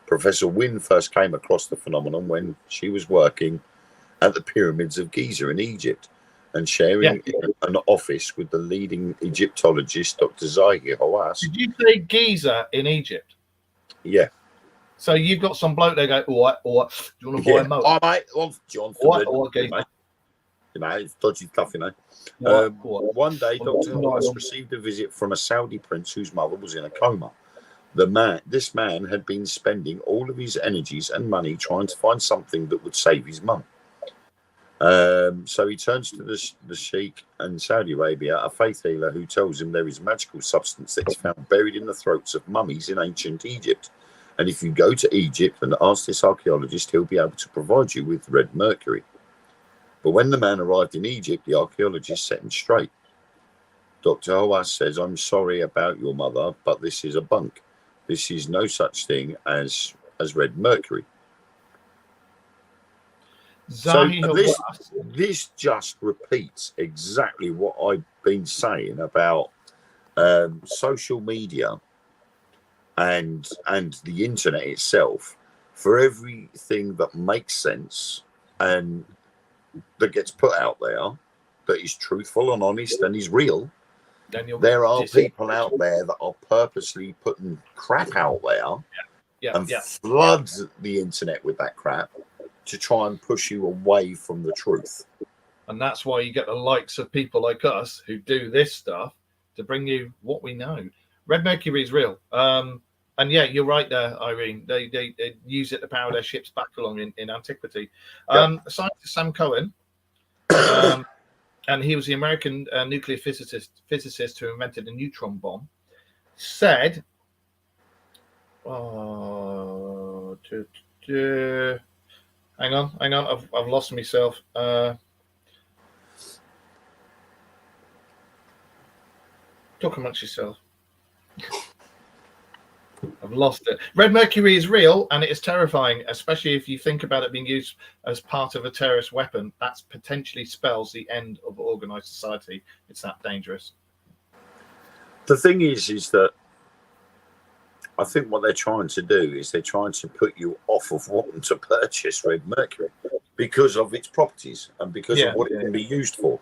Professor Wynne first came across the phenomenon when she was working at the pyramids of Giza in Egypt and sharing an office with the leading Egyptologist, Dr. Zahir Hawass. Did you say Giza in Egypt? Yeah. So you've got some bloke there go, do you want to buy a motor? Oh, mate, John. It's dodgy stuff, One day, Dr. Hawass received a visit from a Saudi prince whose mother was in a coma. This man had been spending all of his energies and money trying to find something that would save his mum. So he turns to the sheikh in Saudi Arabia, a faith healer, who tells him there is a magical substance that is found buried in the throats of mummies in ancient Egypt. And if you go to Egypt and ask this archaeologist, he'll be able to provide you with red mercury. But when the man arrived in Egypt, the archaeologist set him straight. Dr. Hawass says, I'm sorry about your mother, but this is a bunk. This is no such thing as red mercury. So this just repeats exactly what I've been saying about social media and the internet itself. For everything that makes sense and that gets put out there that is truthful and honest and is real, there are people out there that are purposely putting crap out there and flood the internet with that crap. to try and push you away from the truth. And that's why you get the likes of people like us who do this stuff to bring you what we know. Red mercury is real. And yeah, you're right there, Irene. They use it to power their ships back along in antiquity. Scientist Sam Cohen, and he was the American nuclear physicist who invented the neutron bomb, said, hang on, I've lost myself. Talk amongst yourself. I've lost it. Red mercury is real, and it is terrifying, especially if you think about it being used as part of a terrorist weapon. That potentially spells the end of organized society. It's that dangerous. The thing is that I think what they're trying to do is they're trying to put you off of wanting to purchase red mercury because of its properties and because of what it can be used for.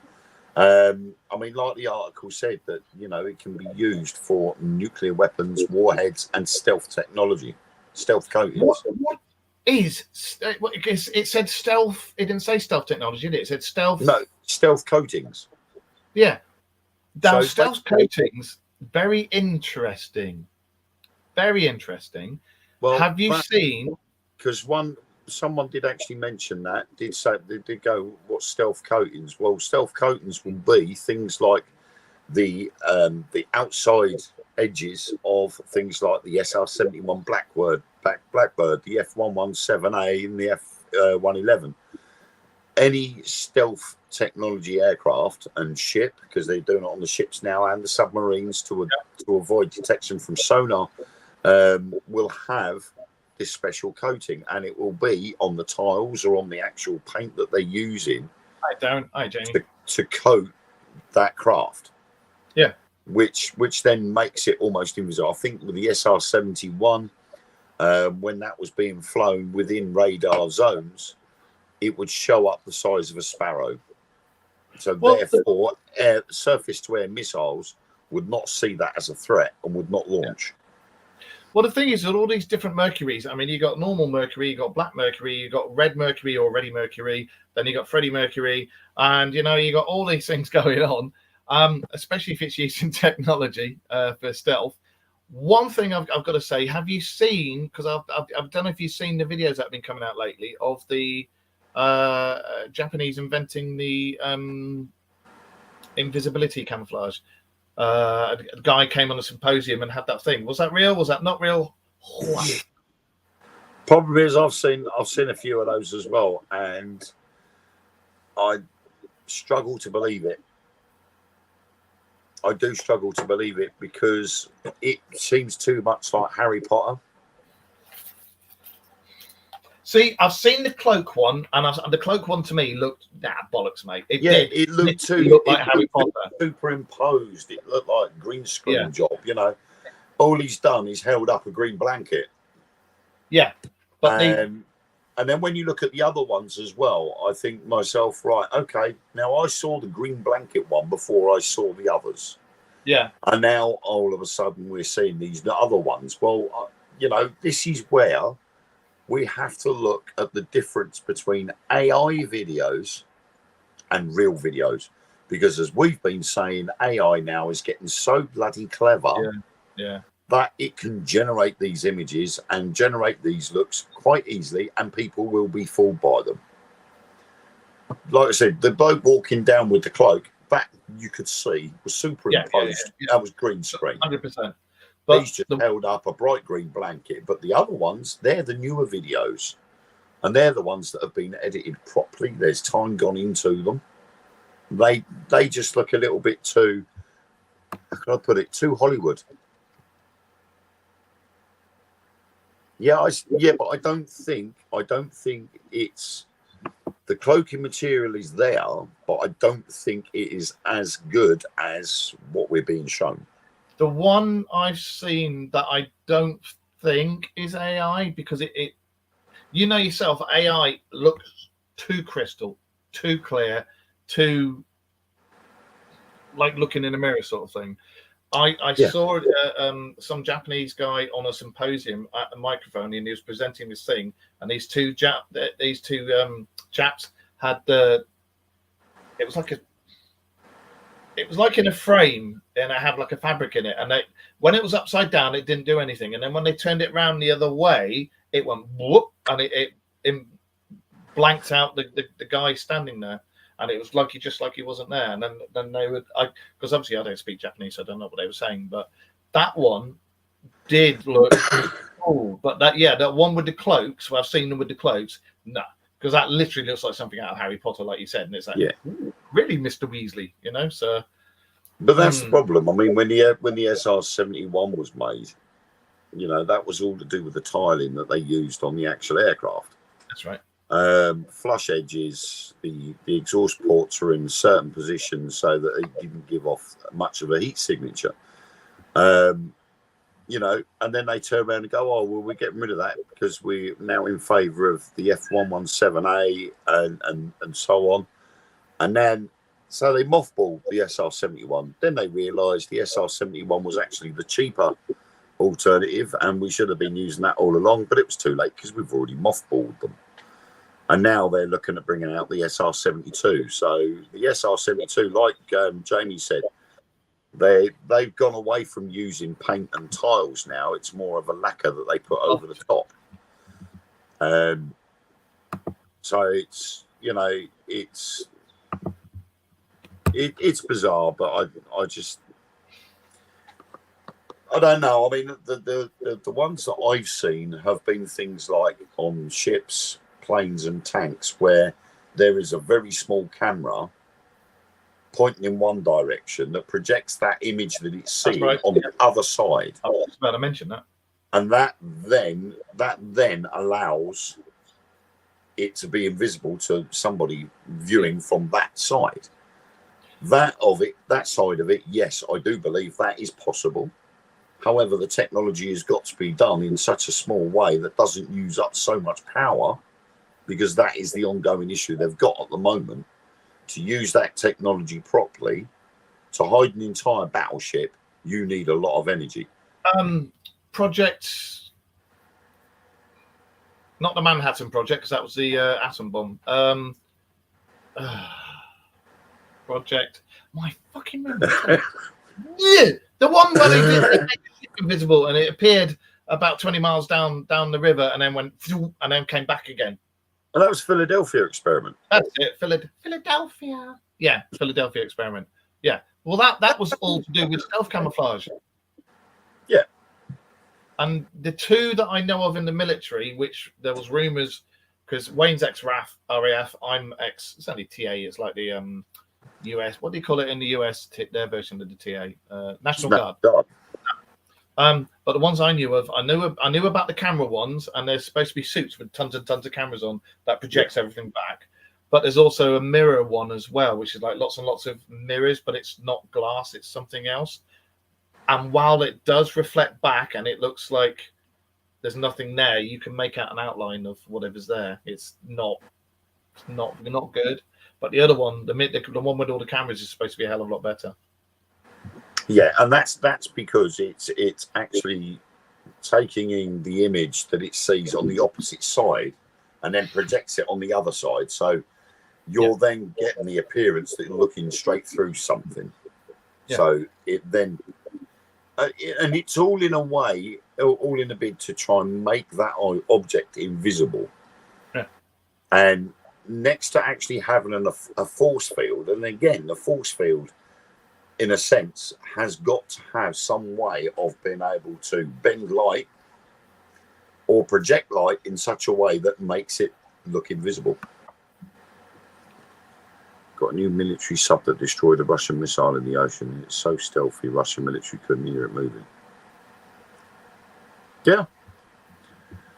I mean, like the article said, that it can be used for nuclear weapons, warheads, and stealth technology, stealth coatings. What is it said stealth? It didn't say stealth technology, did it? It said stealth. No, stealth coatings. Yeah, now stealth coatings, very interesting. Very interesting. Well, have you seen? Because someone did actually mention that. They did go, what stealth coatings? Well, stealth coatings will be things like the outside edges of things like the SR-71 Blackbird, the F-117A, and the F-111. Any stealth technology aircraft and ship, because they're doing it on the ships now and the submarines to avoid detection from sonar, will have this special coating, and it will be on the tiles or on the actual paint that they're using. Hi, Jamie. To coat that craft. Yeah. Which then makes it almost invisible. I think with the SR-71, when that was being flown within radar zones, it would show up the size of a sparrow. So therefore, surface-to-air missiles would not see that as a threat and would not launch. Well, the thing is that all these different mercuries, I mean, you got normal mercury, you got black mercury, you got red mercury or Ready Mercury, then you got Freddie Mercury, and you got all these things going on, especially if it's using technology for stealth. One thing I've got to say, have you seen, because I don't know if you've seen the videos that have been coming out lately of the Japanese inventing the invisibility camouflage? A guy came on a symposium and had that thing. Was that real? Was that not real? Problem is, I've seen a few of those as well, and I struggle to believe it. I do struggle to believe it because it seems too much like Harry Potter. See, I've seen the cloak one, and the cloak one to me looked bollocks, mate. It looked like Harry Potter, superimposed. It looked like a green screen job. All he's done is held up a green blanket. Yeah, but and then when you look at the other ones as well, I think myself, right, okay, now I saw the green blanket one before I saw the others. Yeah, and now all of a sudden we're seeing these other ones. Well, this is where we have to look at the difference between AI videos and real videos, because as we've been saying, AI now is getting so bloody clever that it can generate these images and generate these looks quite easily, and people will be fooled by them. Like I said, the bloke walking down with the cloak, that you could see was superimposed. That was green screen. 100%. But he's just held up a bright green blanket. But the other ones, they're the newer videos. And they're the ones that have been edited properly. There's time gone into them. They just look a little bit too, how can I put it, too Hollywood. But I don't think it's, the cloaking material is there, but I don't think it is as good as what we're being shown. The one I've seen that I don't think is AI, because it yourself, AI looks too crystal, too clear, too like looking in a mirror sort of thing. I Yeah. saw some Japanese guy on a symposium at a microphone, and he was presenting this thing, and these two chaps had it was like in a frame, and it had like a fabric in it, and when it was upside down, it didn't do anything, and then when they turned it around the other way, it went whoop, and it blanked out the guy standing there. And it was just like he wasn't there. And then they would, because obviously I don't speak Japanese, so I don't know what they were saying. But that one did look cool. But that one with the cloaks, well, I've seen them with the cloaks. No, because that literally looks like something out of Harry Potter, like you said. And it's like, really, Mr. Weasley, you know? So, but that's the problem. I mean, when the SR-71 was made, you know, that was all to do with the tiling that they used on the actual aircraft. That's right. Flush edges, the exhaust ports were in certain positions so that it didn't give off much of a heat signature. You know, and then they turn around and go, oh, well, we're getting rid of that because we're now in favour of the F117A and so on. And then, so they mothballed the SR-71. Then they realised the SR-71 was actually the cheaper alternative, and we should have been using that all along, but it was too late because we've already mothballed them. And now they're looking at bringing out the SR-72. So the SR-72, like Jamie said, they've gone away from using paint and tiles now. It's more of a lacquer that they put over the top. So it's, you know, it's bizarre, but I don't know. I mean, the ones that I've seen have been things like on ships, planes and tanks, where there is a very small camera pointing in one direction that projects that image that it's seeing on the other side. I was about to mention that. And that then allows it to be invisible to somebody viewing from that side. That side of it, yes, I do believe that is possible. However, the technology has got to be done in such a small way that doesn't use up so much power, because that is the ongoing issue they've got at the moment. To use that technology properly, to hide an entire battleship, you need a lot of energy. Project, not the Manhattan Project, because that was the atom bomb. Project, my fucking memory. The one where they did make the ship invisible and it appeared about 20 miles down the river and then went and then came back again. And that was Philadelphia experiment. That's it, Philadelphia. Yeah, Philadelphia experiment. Yeah. Well, that was all to do with stealth camouflage. Yeah. And the two that I know of in the military, which there was rumors, because Wayne's ex-RAF, I'm ex. It's only TA. It's like the US. What do you call it in the US? Their version of the TA, National Guard. But the ones I knew of, I knew about the camera ones, and there's supposed to be suits with tons and tons of cameras on that projects everything back. But there's also a mirror one as well, which is like lots and lots of mirrors, but it's not glass, it's something else. And while it does reflect back and it looks like there's nothing there, you can make out an outline of whatever's there. It's not good. But the other one, the one with all the cameras, is supposed to be a hell of a lot better. Yeah, and that's because it's actually taking in the image that it sees on the opposite side and then projects it on the other side. So you're then getting the appearance that you're looking straight through something. Yeah. So it then, and it's all in a way, all in a bid to try and make that object invisible. Yeah. And next to actually having a force field, and again, the force field, in a sense, has got to have some way of being able to bend light or project light in such a way that makes it look invisible. Got a new military sub that destroyed a Russian missile in the ocean. It's so stealthy, Russian military couldn't hear it moving. Yeah.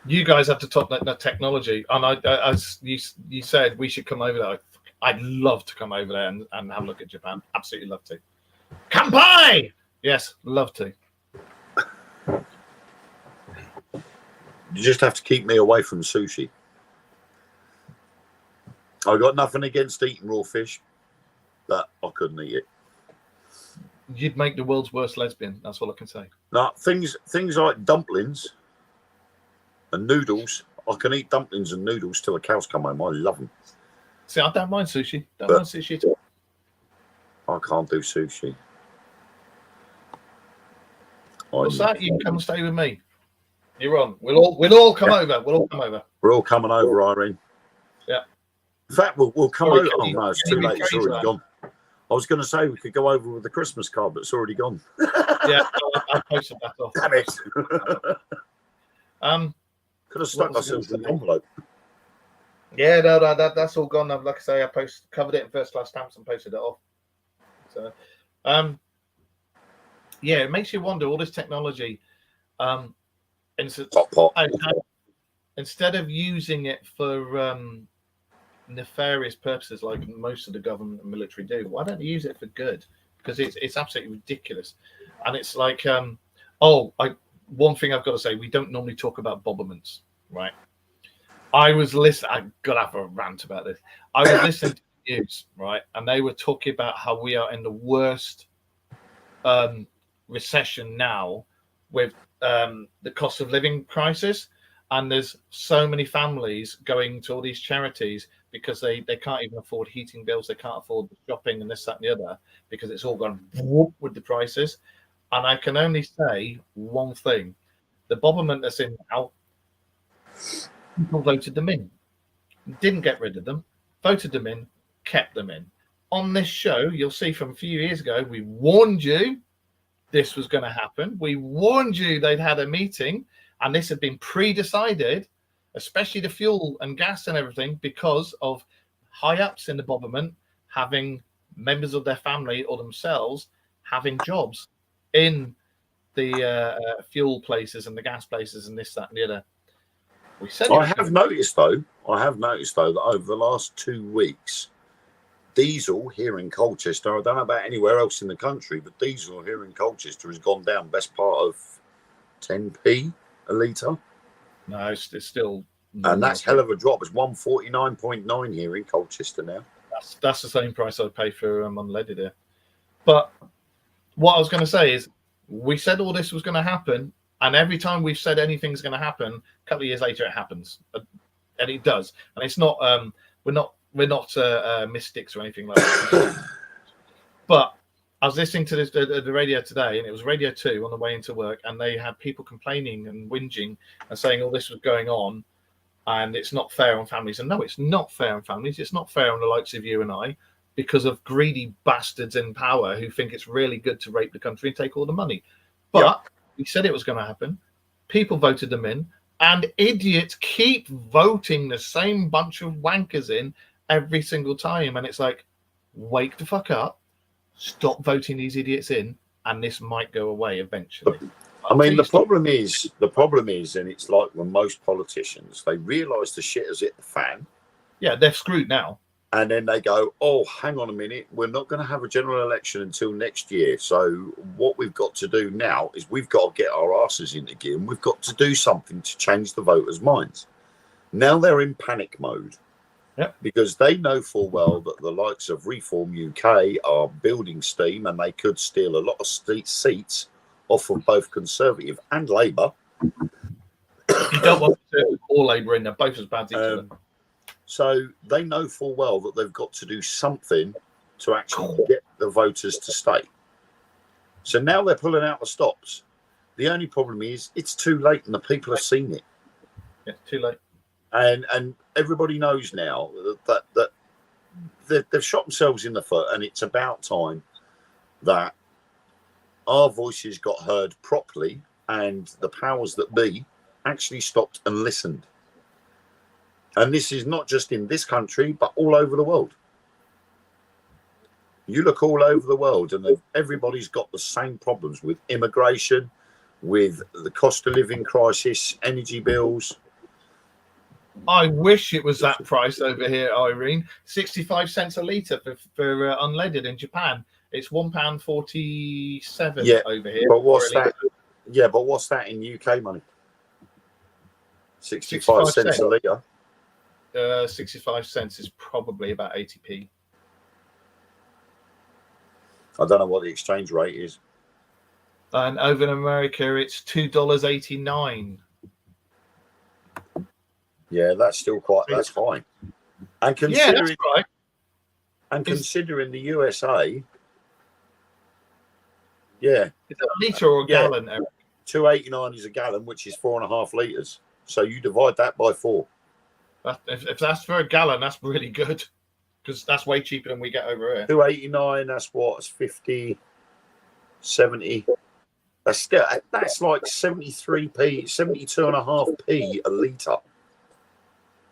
You guys have to top that technology. And as you said, we should come over there. I'd love to come over there and have a look at Japan. Absolutely love to. Kampai! Yes, love to. You just have to keep me away from sushi. I got nothing against eating raw fish, but I couldn't eat it. you'd make the world's worst lesbian. That's all I can say. Now, things like dumplings and noodles. I can eat dumplings and noodles till the cows come home. I love them. See, I don't mind sushi. Don't mind sushi at all. I can't do sushi. What's that? You can come and stay with me. You're on. We'll all come over. We'll all come over. We're all coming over, Irene. Yeah. In fact, we'll come over. Oh You, no, it's too late. It's already gone. I was going to say we could go over with the Christmas card, but it's already gone. Yeah, I posted that off. Damn it. Could have stuck ourselves in the envelope. Yeah, no, that's all gone. Like I say, covered it in first class stamps and posted it off. So, yeah, it makes you wonder. All this technology, instead of using it for nefarious purposes like most of the government and military do, why don't they use it for good? Because it's absolutely ridiculous. And it's like, one thing I've got to say, we don't normally talk about bobberments, right? I've got to have a rant about this. I was listening to the news, right? And they were talking about how we are in the worst recession now with the cost of living crisis. And there's so many families going to all these charities because they can't even afford heating bills. They can't afford the shopping and this, that, and the other because it's all gone whoop with the prices. And I can only say one thing. The bobberment that's in now, people voted them in. Didn't get rid of them. Voted them in. Kept them in. On this show, you'll see from a few years ago, we warned you this was going to happen. We warned you they'd had a meeting. And this had been pre-decided, especially the fuel and gas and everything, because of high-ups in the bobberment having members of their family or themselves having jobs in the fuel places and the gas places and this, that, and the other. We said I have noticed though that over the last 2 weeks, diesel here in Colchester, I don't know about anywhere else in the country, but diesel here in Colchester has gone down best part of 10p a litre. No, it's still, and that's hell of a drop. It's 149.9 here in Colchester now. That's the same price I'd pay for unleaded here. But what I was going to say is, we said all this was going to happen, and every time we've said anything's going to happen, a couple of years later it happens, and it does. And it's not we're not mystics or anything like that. But I was listening to the radio today, and it was Radio 2 on the way into work, and they had people complaining and whinging and saying all this was going on, and it's not fair on families. And no, it's not fair on families. It's not fair on the likes of you and I, because of greedy bastards in power who think it's really good to rape the country and take all the money. But we said it was going to happen. People voted them in, and idiots keep voting the same bunch of wankers in every single time. And it's like, wake the fuck up. Stop voting these idiots in, and this might go away eventually. I mean, the problem is, and it's like when most politicians, they realise the shit has hit the fan. Yeah, they're screwed now. And then they go, oh, hang on a minute, we're not going to have a general election until next year. So what we've got to do now is we've got to get our asses into gear, and we've got to do something to change the voters' minds. Now they're in panic mode. Yep. Because they know full well that the likes of Reform UK are building steam, and they could steal a lot of seats off of both Conservative and Labour. You don't want to all Labour in there, both as bad as each other. So they know full well that they've got to do something to actually get the voters to stay. So now they're pulling out the stops. The only problem is it's too late, and the people have seen it. Yeah, too late. And everybody knows now that they've shot themselves in the foot, and it's about time that our voices got heard properly, and the powers that be actually stopped and listened. And this is not just in this country, but all over the world. You look all over the world, and everybody's got the same problems with immigration, with the cost of living crisis, energy bills. I wish it was that price over here, Irene. 65 cents a litre for unleaded in Japan. It's £1.47 over here. But what's that? Yeah, but what's that in UK money? 65 cents a litre. 65 cents is probably about 80p. I don't know what the exchange rate is. And over in America, it's $2.89. Yeah, that's still that's high. And Yeah, that's right. And considering the USA, yeah. Is it a litre or a gallon, Eric? 2.89 is a gallon, which is 4.5 litres. So you divide that by 4. If that's for a gallon, that's really good, because that's way cheaper than we get over here. 2.89, that's what? It's 50, 70. That's like 73p, 72.5p a litre.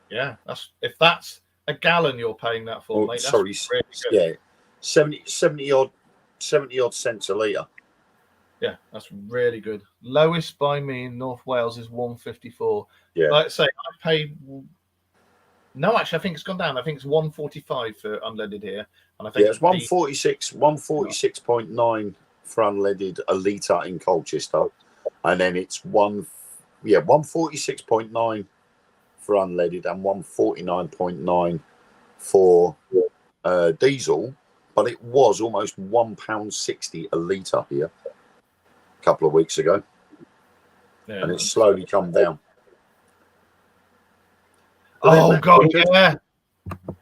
Yeah, if that's a gallon you're paying that for, mate. That's really good. Yeah, 70 odd cents a litre. Yeah, that's really good. Lowest by me in North Wales is 154. Yeah. Like I say, I pay. No, actually, I think it's gone down. I think it's 145 for unleaded here, and I think it's 146.9 for unleaded a litre in Colchester, and then it's 146.9 for unleaded and 149.9 for diesel. But it was almost £1.60 a litre here a couple of weeks ago, and it's slowly come down. Oh God, yeah.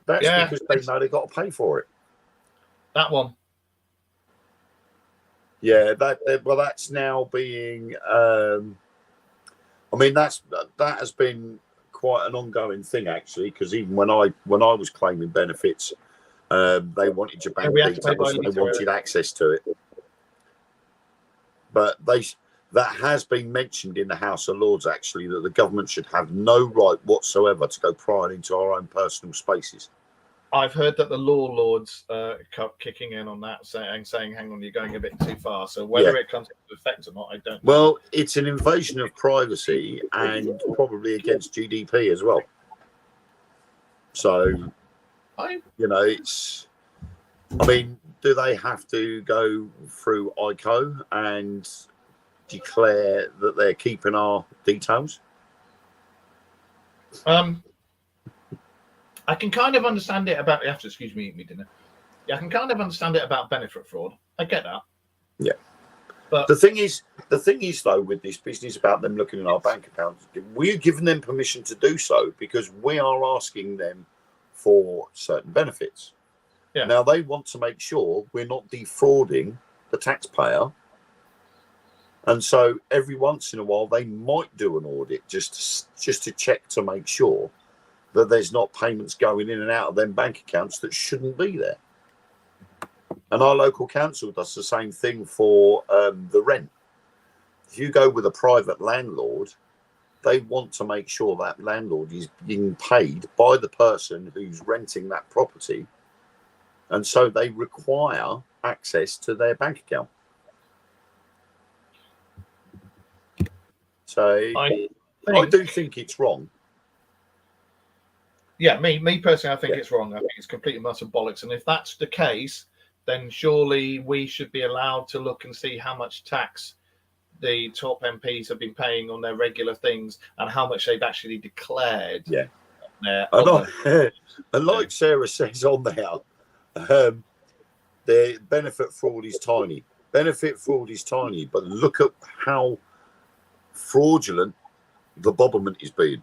That's because they know they've got to pay for it. That one. Yeah, that's now being. I mean, that has been quite an ongoing thing actually, because even when I was claiming benefits, they wanted your bank details and they wanted access to it. But that has been mentioned in the House of Lords actually, that the government should have no right whatsoever to go prying into our own personal spaces. I've heard that the law lords kicking in on that, saying, "Hang on, you're going a bit too far." So whether it comes into effect or not, I don't know. Well, it's an invasion of privacy and probably against GDP as well. So, it's. I mean, do they have to go through ICO and declare that they're keeping our details? I can kind of understand it about. You have to excuse me, eat me dinner. Yeah, I can kind of understand it about benefit fraud. I get that. Yeah, but the thing is though, with this business about them looking at our bank accounts, we're giving them permission to do so because we are asking them for certain benefits. Yeah. Now they want to make sure we're not defrauding the taxpayer, and so every once in a while they might do an audit just to check to make sure that there's not payments going in and out of them bank accounts that shouldn't be there. And our local council does the same thing for the rent. If you go with a private landlord, they want to make sure that landlord is being paid by the person who's renting that property. And so they require access to their bank account. So I do think it's wrong. Yeah, me personally, I think it's wrong. I think it's complete and utter bollocks. And if that's the case, then surely we should be allowed to look and see how much tax the top MPs have been paying on their regular things and how much they've actually declared. Yeah. And like Sarah says on there, the benefit fraud is tiny. Benefit fraud is tiny, but look at how fraudulent the Bobberment is being.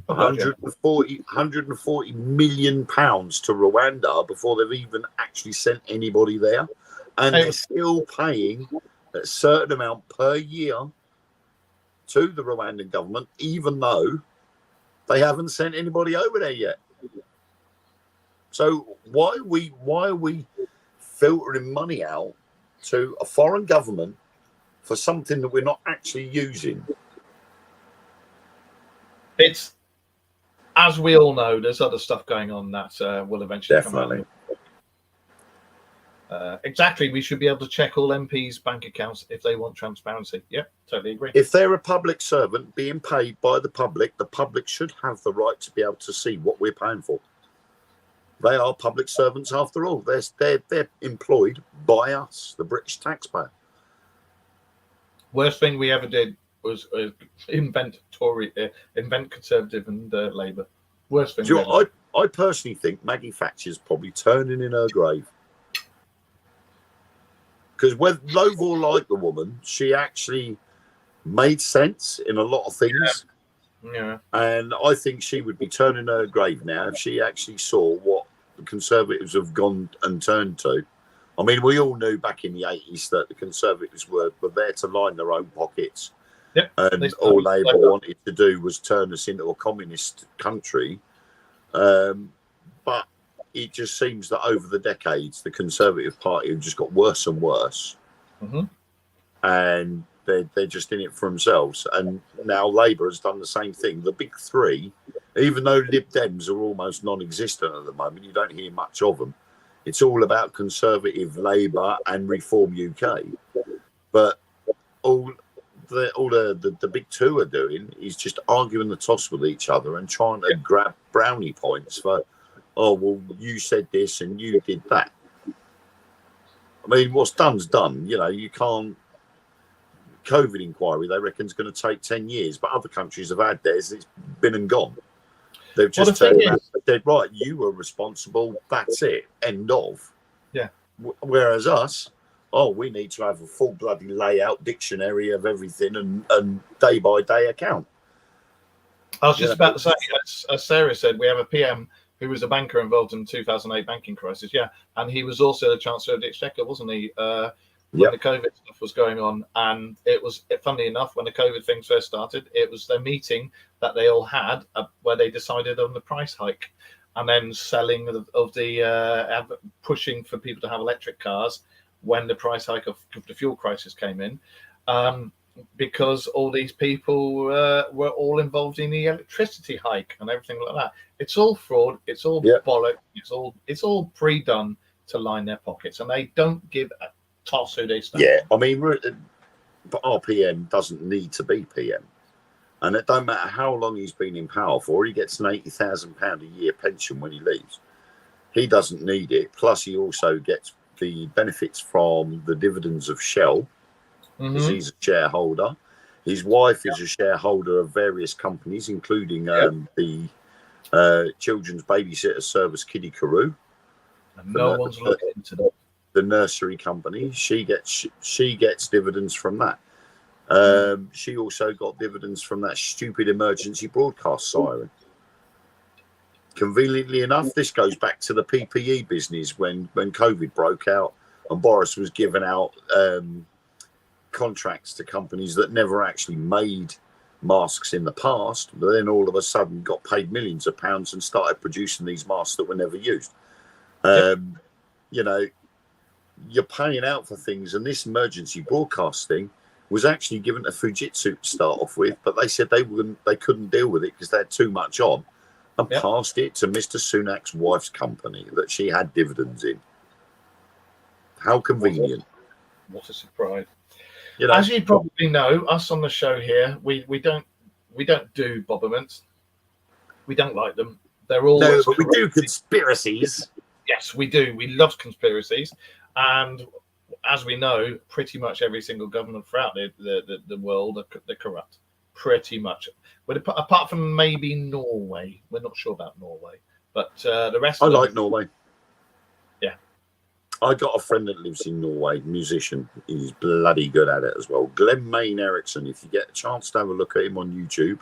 140 million pounds to Rwanda before they've even actually sent anybody there, and they're still paying a certain amount per year to the Rwandan government, even though they haven't sent anybody over there yet. So why are we filtering money out to a foreign government for something that we're not actually using? It's, as we all know, there's other stuff going on that will eventually come out. Exactly. We should be able to check all MPs' bank accounts if they want transparency. Yep, totally agree. If they're a public servant being paid by the public should have the right to be able to see what we're paying for. They are public servants after all. They're employed by us, the British taxpayer. Worst thing we ever did was invent Conservative and Labour. Worst thing. I personally think Maggie Thatcher's probably turning in her grave. because whether loathe or like the woman, she actually made sense in a lot of things. Yeah. And I think she would be turning her grave now if she actually saw what the Conservatives have gone and turned to. I mean, we all knew back in the 80s that the Conservatives were there to line their own pockets. Yep. And all Labour wanted to do was turn us into a communist country. But it just seems that over the decades, the Conservative Party have just got worse and worse. Mm-hmm. And they're just in it for themselves. And now Labour has done the same thing. The big three, even though Lib Dems are almost non-existent at the moment, you don't hear much of them. It's all about Conservative, Labour and Reform UK. But all the big two are doing is just arguing the toss with each other and trying to grab brownie points for, oh, well, you said this and you did that. I mean, what's done's done. You know, you can't. COVID inquiry, they reckon, is going to take 10 years, but other countries have had theirs. It's been and gone. They've just turned around and said, right, you were responsible. That's it. End of. Yeah. Whereas us, oh, we need to have a full bloody layout dictionary of everything and day by day account. I was just about to say, as Sarah said, we have a PM who was a banker involved in the 2008 banking crisis. Yeah. And he was also the Chancellor of the Exchequer, wasn't he? When the COVID stuff was going on. And it was, funnily enough, when the COVID thing first started, it was their meeting that they all had where they decided on the price hike and then selling of the pushing for people to have electric cars when the price hike of the fuel crisis came in, because all these people were all involved in the electricity hike and everything like that. It's all fraud. It's all bollock. It's all pre-done to line their pockets, and they don't give a toss who they stand. Yeah, I mean, but our PM doesn't need to be PM, and it don't matter how long he's been in power for. He gets an £80,000 a year pension when he leaves. He doesn't need it. Plus, he also gets the benefits from the dividends of Shell, because he's a shareholder. His wife is a shareholder of various companies, including the children's babysitter service Kiddie Karoo. And no one's looking into that. The nursery company, she gets dividends from that. She also got dividends from that stupid emergency broadcast siren. Conveniently enough, this goes back to the PPE business when COVID broke out and Boris was giving out contracts to companies that never actually made masks in the past, but then all of a sudden got paid millions of pounds and started producing these masks that were never used. You know, you're paying out for things, and this emergency broadcasting was actually given to Fujitsu to start off with, but they said they couldn't deal with it because they had too much on, and passed it to Mr. Sunak's wife's company that she had dividends in. How convenient! What a surprise! You know, as you probably know, us on the show here, we don't do bobberments. We don't like them. They're always but we do conspiracies. Yes, we do. We love conspiracies. And as we know, pretty much every single government throughout the world they're corrupt. Pretty much. Apart from maybe Norway. We're not sure about Norway. But the rest of them... I like Norway. Yeah. I got a friend that lives in Norway, musician. He's bloody good at it as well. Glenn Main Eriksson, if you get a chance to have a look at him on YouTube,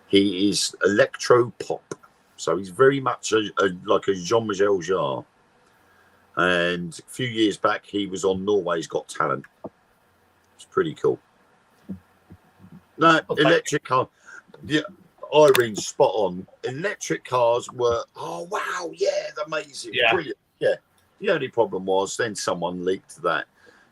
he is electro pop. So he's very much like a Jean-Michel Jarre. And a few years back, he was on Norway's Got Talent. It's pretty cool. No, electric car. Yeah, Irene's spot on. Electric cars were, oh, wow, yeah, amazing, brilliant. Yeah. The only problem was then someone leaked that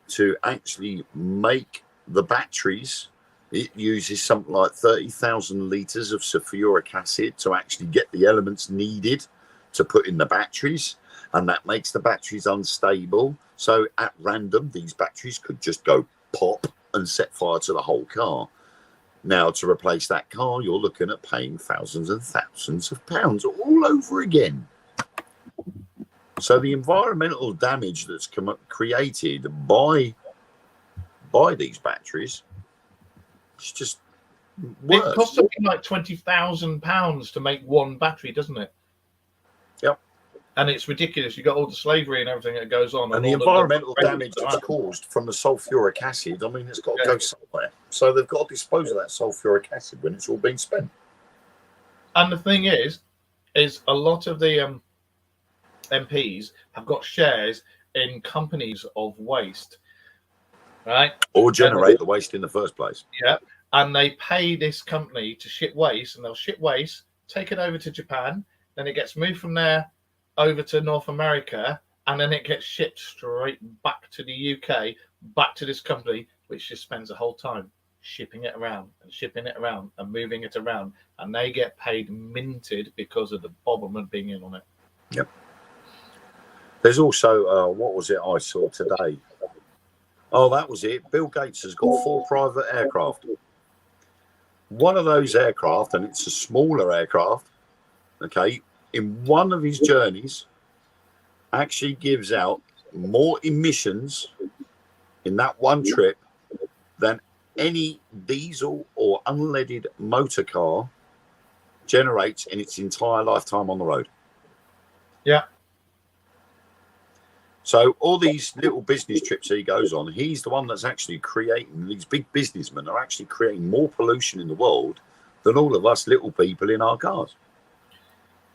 to actually make the batteries, it uses something like 30,000 litres of sulfuric acid to actually get the elements needed to put in the batteries. And that makes the batteries unstable. So at random, these batteries could just go pop and set fire to the whole car. Now, to replace that car, you're looking at paying thousands and thousands of pounds all over again. So the environmental damage that's created by these batteries, it's just worse. It costs something like £20,000 to make one battery, doesn't it? Yep. And it's ridiculous. You got all the slavery and everything that goes on, and the environmental damage that's caused from the sulfuric acid. I mean, it's got to go somewhere. So they've got to dispose of that sulfuric acid when it's all been spent. And the thing is a lot of the MPs have got shares in companies of waste, right? Or generate the waste in the first place. Yeah. And they pay this company to ship waste, and they'll ship waste, take it over to Japan, then it gets moved from there over to North America, and then it gets shipped straight back to the UK, back to this company, which just spends the whole time shipping it around and moving it around, and they get paid minted because of the Boberman being in on it. Yep. There's also what was it I saw today? Oh, that was it. Bill Gates has got 4 private aircraft. One of those aircraft, and it's a smaller aircraft, okay, in one of his journeys actually gives out more emissions in that one trip than any diesel or unleaded motor car generates in its entire lifetime on the road. Yeah. So all these little business trips he goes on, he's the one that's actually creating, these big businessmen are actually creating more pollution in the world than all of us little people in our cars.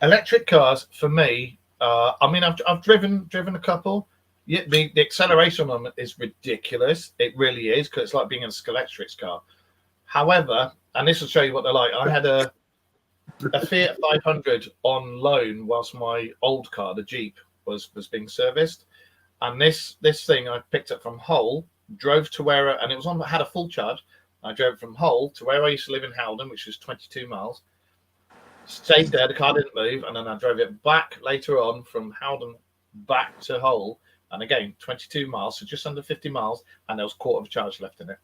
Electric cars, for me, I mean, I've driven a couple. Yeah, the acceleration on them is ridiculous. It really is, because it's like being in a Scalextric's car. However, and this will show you what they're like. I had a Fiat 500 on loan whilst my old car, the Jeep, was being serviced. And this thing I picked up from Hull, drove to where, and it was on, had a full charge. I drove from Hull to where I used to live in Howden, which was 22 miles. Stayed there, the car didn't move, and then I drove it back later on from Howden back to Hull, and again 22 miles, so just under 50 miles, and there was a quarter of a charge left in it.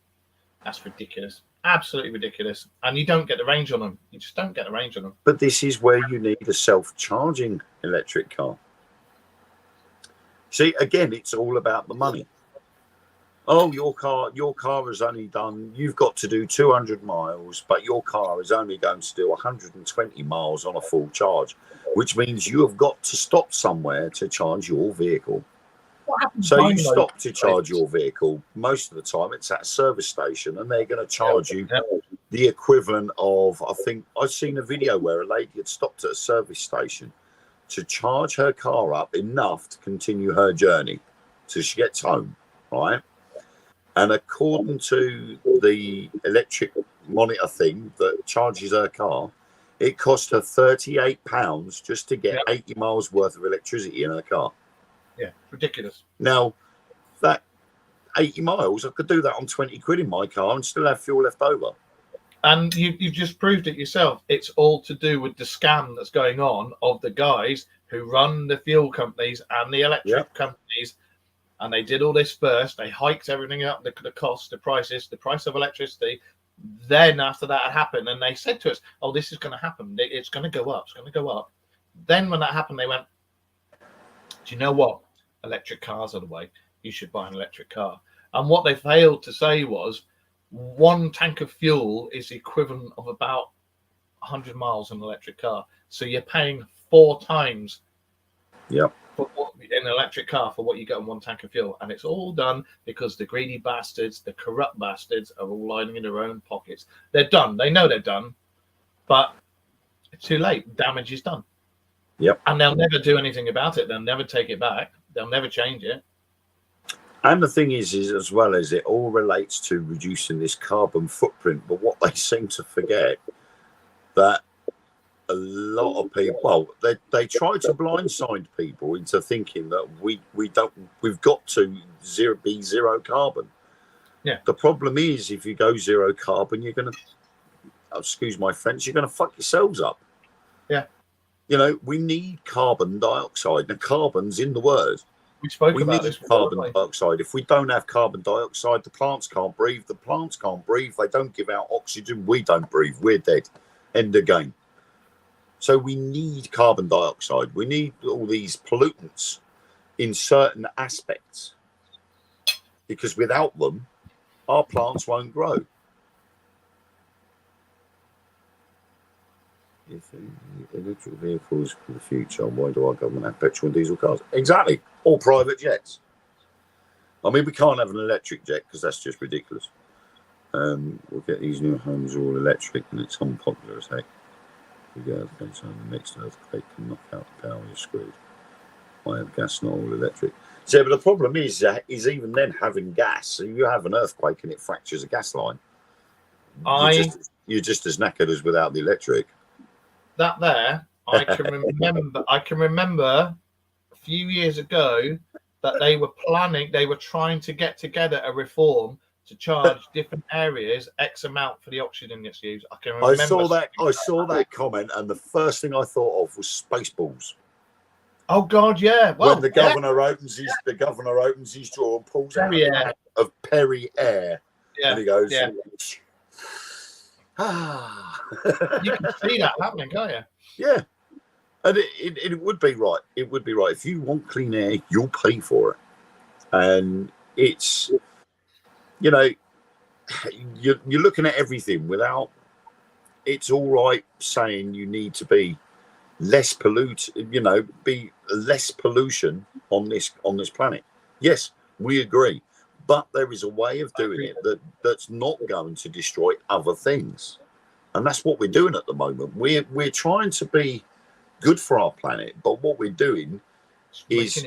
That's ridiculous, absolutely ridiculous. And you don't get the range on them. You just don't get the range on them. But this is where you need a self-charging electric car. See, again, it's all about the money. Oh, your car has only done, you've got to do 200 miles, but your car is only going to do 120 miles on a full charge, which means you have got to stop somewhere to charge your vehicle. So you stop to charge your vehicle. Most of the time it's at a service station, and they're going to charge you the equivalent of, I think I've seen a video where a lady had stopped at a service station to charge her car up enough to continue her journey till she gets home, right? And according to the electric monitor thing that charges her car, it cost her £38 just to get 80 miles worth of electricity in her car. Yeah, ridiculous. Now, that 80 miles, I could do that on 20 quid in my car and still have fuel left over. And you've just proved it yourself. It's all to do with the scam that's going on of the guys who run the fuel companies and the electric companies. And they did all this first. They hiked everything up, the cost, the prices, the price of electricity. Then after that had happened, and they said to us, oh, this is going to happen. It's going to go up. It's going to go up. Then when that happened, they went, do you know what? Electric cars are the way. You should buy an electric car. And what they failed to say was, one tank of fuel is the equivalent of about 100 miles in an electric car. So you're paying 4 times in an electric car for what you get in 1 tank of fuel. And it's all done because the greedy bastards, the corrupt bastards, are all lining in their own pockets. They're done. They know they're done, but it's too late. Damage is done. Yep. And they'll never do anything about it. They'll never take it back. They'll never change it. And the thing is as well as it all relates to reducing this carbon footprint, but what they seem to forget that a lot of people, well, they try to blindside people into thinking that we've got to be zero carbon. Yeah. The problem is, if you go zero carbon, you're going to, excuse my French, you're going to fuck yourselves up. Yeah. You know, we need carbon dioxide. The carbon's in the word. We need this carbon dioxide. If we don't have carbon dioxide, the plants can't breathe. The plants can't breathe. They don't give out oxygen. We don't breathe. We're dead. End of game. So we need carbon dioxide. We need all these pollutants in certain aspects, because without them, our plants won't grow. if electric vehicles for the future, why do our government have petrol and diesel cars? Exactly, or private jets. I mean, we can't have an electric jet because that's just ridiculous. We'll get these new homes all electric, and it's unpopular as heck. We go against the next earthquake and knock out the power, you're screwed. I have gas, not all electric. So, but the problem is even then having gas. So you have an earthquake and it fractures a gas line. You're just as knackered as without the electric. That there, I can remember a few years ago that they were trying to get together a reform to charge different areas X amount for the oxygen that's used. I saw that comment, and the first thing I thought of was Spaceballs. Oh God, yeah. Well, when the governor opens his drawer and pulls out a can of Perry Air, and he goes, You can see that happening, can't you? Yeah, and it would be right. It would be right. If you want clean air, you'll pay for it, and it's, you know, you're looking at everything without. It's all right saying you need to be less be less pollution on this planet. Yes, we agree, but there is a way of doing it that's not going to destroy other things, and that's what we're doing at the moment. We're trying to be good for our planet, but what we're doing is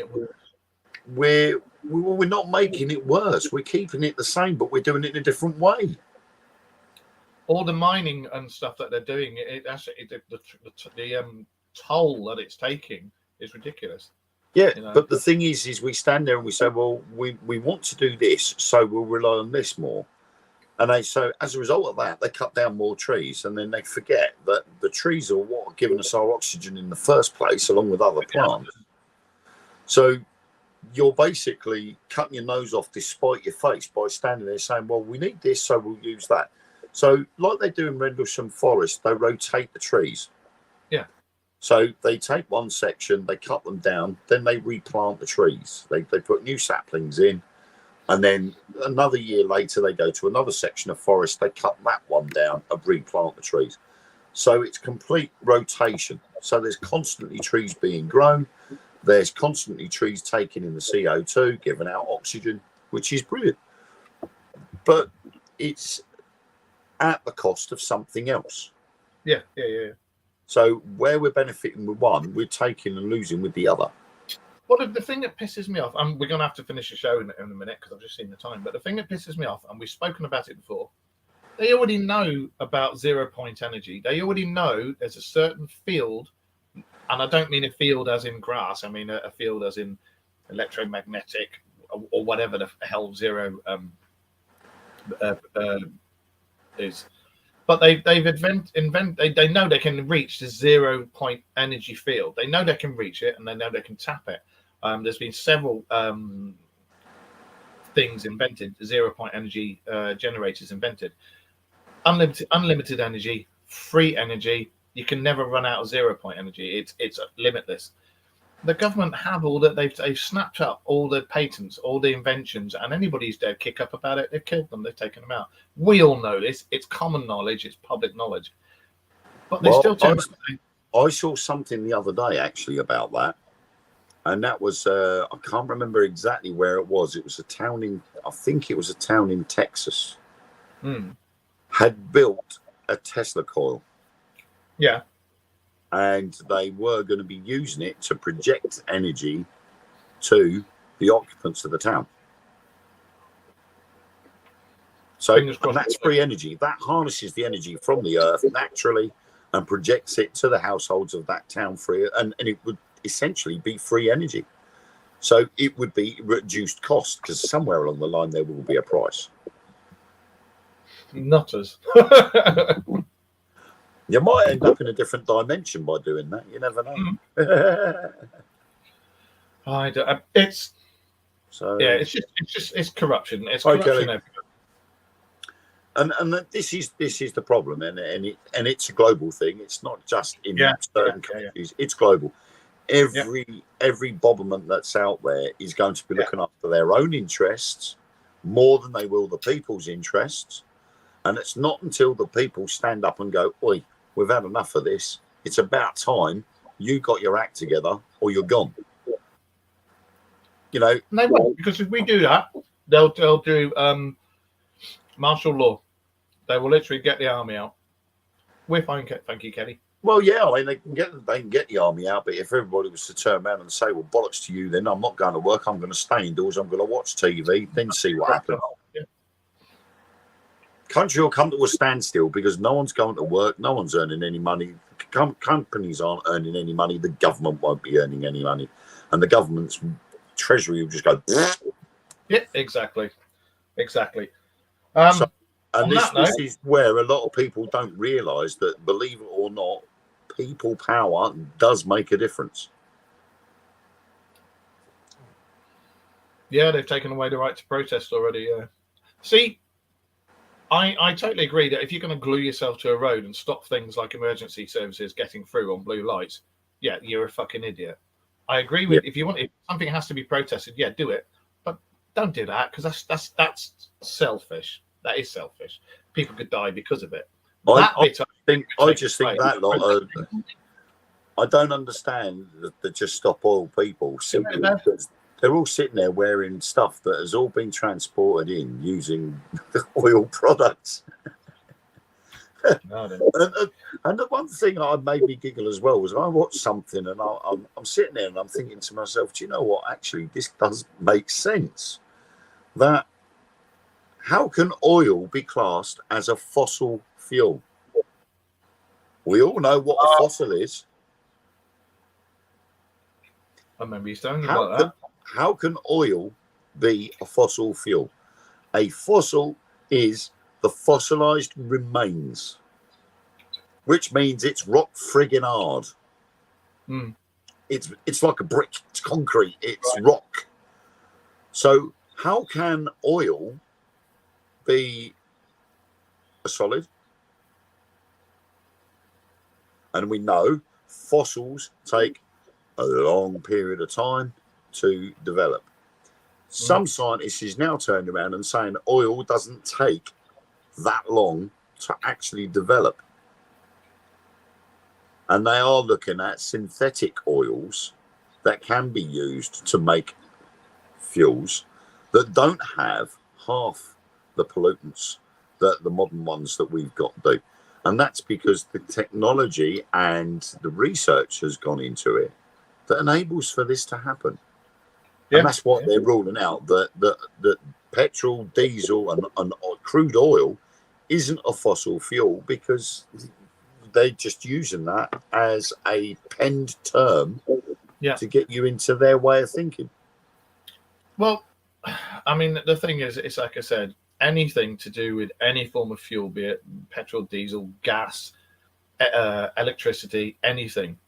we're not making it worse. We're keeping it the same, but we're doing it in a different way. All the mining and stuff that they're doing, the toll that it's taking is ridiculous. Yeah, you know? But the thing is we stand there and we say, well, we want to do this, so we'll rely on this more. And so as a result of that, they cut down more trees, and then they forget that the trees are what are giving us our oxygen in the first place, along with other plants. So you're basically cutting your nose off despite your face by standing there saying, well, we need this, so we'll use that. So like they do in Rendlesham Forest, they rotate the trees. Yeah. So they take one section, they cut them down, then they replant the trees. They put new saplings in, and then another year later, they go to another section of forest, they cut that one down and replant the trees. So it's complete rotation. So there's constantly trees being grown. There's constantly trees taking in the CO2, giving out oxygen, which is brilliant. But it's at the cost of something else. Yeah. So where we're benefiting with one, we're taking and losing with the other. Well, the thing that pisses me off, and we're going to have to finish the show in a minute because I've just seen the time, but the thing that pisses me off, and we've spoken about it before, they already know about 0 point energy. They already know there's a certain field, and I don't mean a field as in grass, I mean a field as in electromagnetic or whatever the hell zero is. But they've they know they can reach the 0 point energy field. They know they can reach it, and they know they can tap it. There's been several things invented, 0 point energy generators invented. Unlimited energy, free energy. You can never run out of 0 point energy. It's limitless. The government have all that. They've snapped up all the patents, all the inventions, and anybody's dared kick up about it, they've killed them. They've taken them out. We all know this. It's common knowledge. It's public knowledge. But they still turn. I saw something the other day actually about that, and that was I can't remember exactly where it was. It was a town in Texas. Had built a Tesla coil. Yeah. And they were going to be using it to project energy to the occupants of the town. So that's free energy. That harnesses the energy from the earth naturally and projects it to the households of that town free. And it would essentially be free energy. So it would be reduced cost because somewhere along the line there will be a price. Nutters. You might end up in a different dimension by doing that. You never know. I don't. It's corruption. It's corruption. And this is the problem, and it's a global thing. It's not just in certain countries. It's global. Every bobberman that's out there is going to be looking after their own interests more than they will the people's interests. And it's not until the people stand up and go, "Oi, we've had enough of this," it's about time you got your act together or you're gone. You know, And they won't, because if we do that, they'll do martial law. They will literally get the army out. We're fine, thank you, Kelly. well, yeah, I mean, they can get the army out, but if everybody was to turn around and say, well, bollocks to you, then I'm not going to work, I'm going to stay indoors, I'm going to watch TV, then see what happens. Yeah. Country will come to a standstill because no one's going to work, no one's earning any money, companies aren't earning any money, the government won't be earning any money, and the government's treasury will just go. Yeah, exactly. So, and this is where a lot of people don't realise that, believe it or not, people power does make a difference. Yeah, they've taken away the right to protest already. See, I totally agree that if you're going to glue yourself to a road and stop things like emergency services getting through on blue lights, yeah, you're a fucking idiot. I agree with if something has to be protested, yeah, do it, but don't do that because that's selfish. That is selfish. People could die because of it. I just think that lot. I don't understand the Just Stop Oil people simply because they're all sitting there wearing stuff that has all been transported in using oil products. And the one thing that made me giggle as well was I watched something and I'm sitting there and I'm thinking to myself, do you know what? Actually, this does make sense. That how can oil be classed as a fossil fuel? We all know what a fossil is. I remember you telling me about that. How can oil be a fossil fuel? A fossil is the fossilized remains, which means it's rock friggin' hard. Mm. It's like a brick, it's concrete, it's rock. So how can oil be a solid? And we know fossils take a long period of time to develop. Some scientists is now turned around and saying oil doesn't take that long to actually develop. And they are looking at synthetic oils that can be used to make fuels that don't have half the pollutants that the modern ones that we've got do. And that's because the technology and the research has gone into it that enables for this to happen. Yeah. And that's what they're ruling out, that petrol, diesel and crude oil isn't a fossil fuel because they're just using that as a penned term to get you into their way of thinking. Well, I mean, the thing is, it's like I said, anything to do with any form of fuel, be it petrol, diesel, gas, electricity, anything.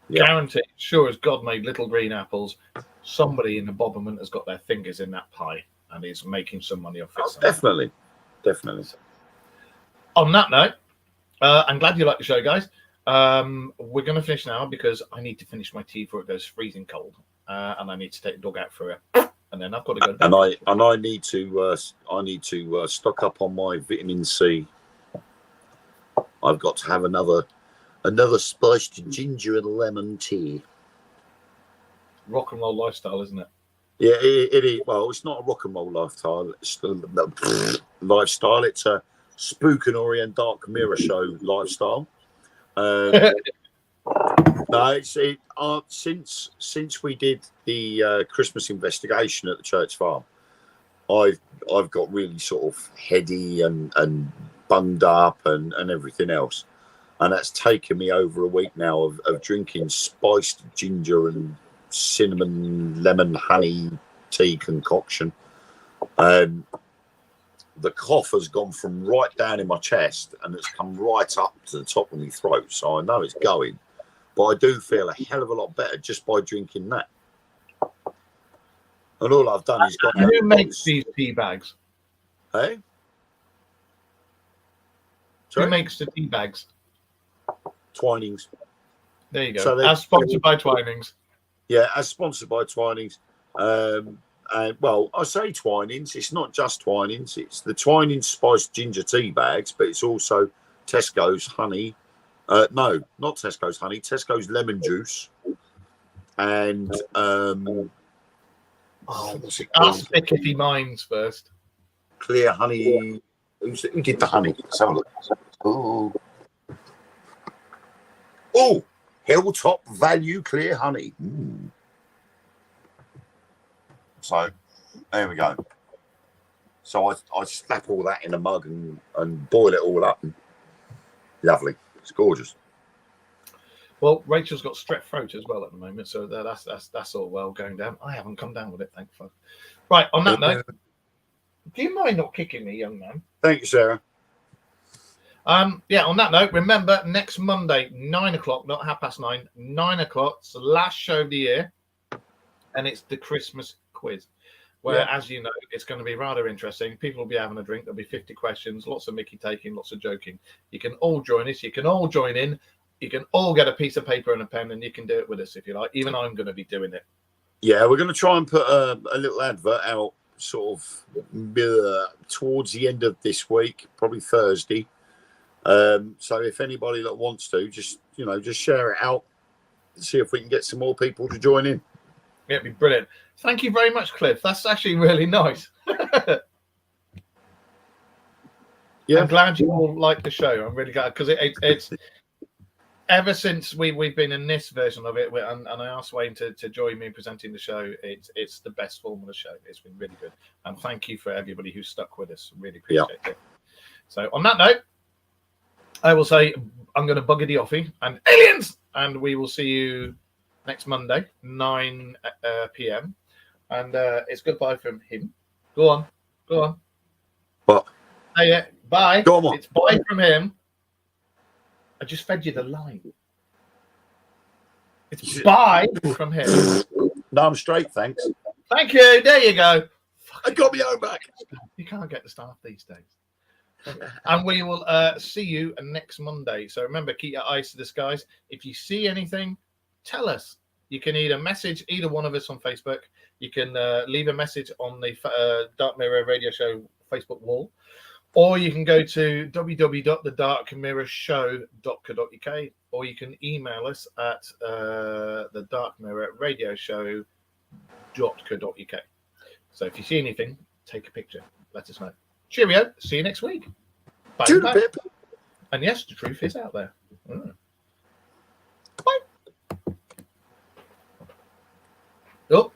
Guaranteed, sure as God made little green apples, somebody in the Bobberman has got their fingers in that pie and is making some money off it. Oh, definitely. On that note, I'm glad you like the show, guys. We're going to finish now because I need to finish my tea before it goes freezing cold, and I need to take the dog out for it, and then I've got to go to bed. And I need to stock up on my vitamin C. I've got to have another spiced ginger and lemon tea. Rock and roll lifestyle, isn't it? Yeah, it is. Well, it's not a rock and roll lifestyle. It's lifestyle. It's a Spook and Orient Dark Mirror Show lifestyle. No, since we did the Christmas investigation at the church farm, I've got really sort of heady and bunged up and everything else. And that's taken me over a week now of drinking spiced ginger and cinnamon, lemon, honey tea concoction. The cough has gone from right down in my chest and it's come right up to the top of my throat. So I know it's going. But I do feel a hell of a lot better just by drinking that. And all I've done is got... Who makes these tea bags? Hey? Who makes the tea bags? Twinings. There you go. So as sponsored by Twinings. Yeah, as sponsored by Twinings. Well, I say Twinings. It's not just Twinings. It's the Twinings spiced ginger tea bags, but it's also Tesco's honey, No, not Tesco's honey. Tesco's lemon juice. And what's it called? Ask Pickety Minds first. Clear honey. Who did the honey? Let's have a look. Oh, Hilltop Value Clear Honey. So there we go. So I slap all that in a mug and boil it all up. Lovely. It's gorgeous. Well, Rachel's got strep throat as well at the moment, so that's all well going down. I haven't come down with it, thank fuck. Right, on that note, do you mind not kicking me, young man? Thank you, Sarah. Yeah, on that note, remember next Monday, 9 o'clock, not 9:30, 9 o'clock, it's the last show of the year, and it's the Christmas quiz, where, as you know, it's going to be rather interesting. People will be having a drink, there'll be 50 questions, lots of Mickey taking, lots of joking. You can all join us, you can all join in, you can all get a piece of paper and a pen, and you can do it with us if you like. Even I'm going to be doing it. Yeah, we're going to try and put a little advert out sort of towards the end of this week, probably Thursday. So if anybody that wants to, just share it out and see if we can get some more people to join in. It'd be brilliant. Thank you very much, Cliff. That's actually really nice. Yeah, I'm glad you all like the show. I'm really glad because it's ever since we've been in this version of it, and I asked Wayne to join me in presenting the show. It's the best form of the show. It's been really good, and thank you for everybody who's stuck with us. Really appreciate it. So on that note, I will say I'm going to bugger the offie and aliens, and we will see you next Monday, 9 p.m. And it's goodbye from him. Go on. What? Say it. Bye. Go on. It's bye from him. I just fed you the line. It's bye from him. No, I'm straight, thanks. Thank you. There you go. I got my own back. You can't get the staff these days. And we will see you next Monday. So remember, keep your eyes to the skies. If you see anything, tell us. You can either message either one of us on Facebook. You can leave a message on the Dark Mirror Radio Show Facebook wall. Or you can go to www.thedarkmirrorshow.co.uk, or you can email us at thedarkmirrorradioshow.co.uk. So if you see anything, take a picture. Let us know. Cheerio. See you next week. Bye. Bye. And yes, the truth is out there. Bye. Oh.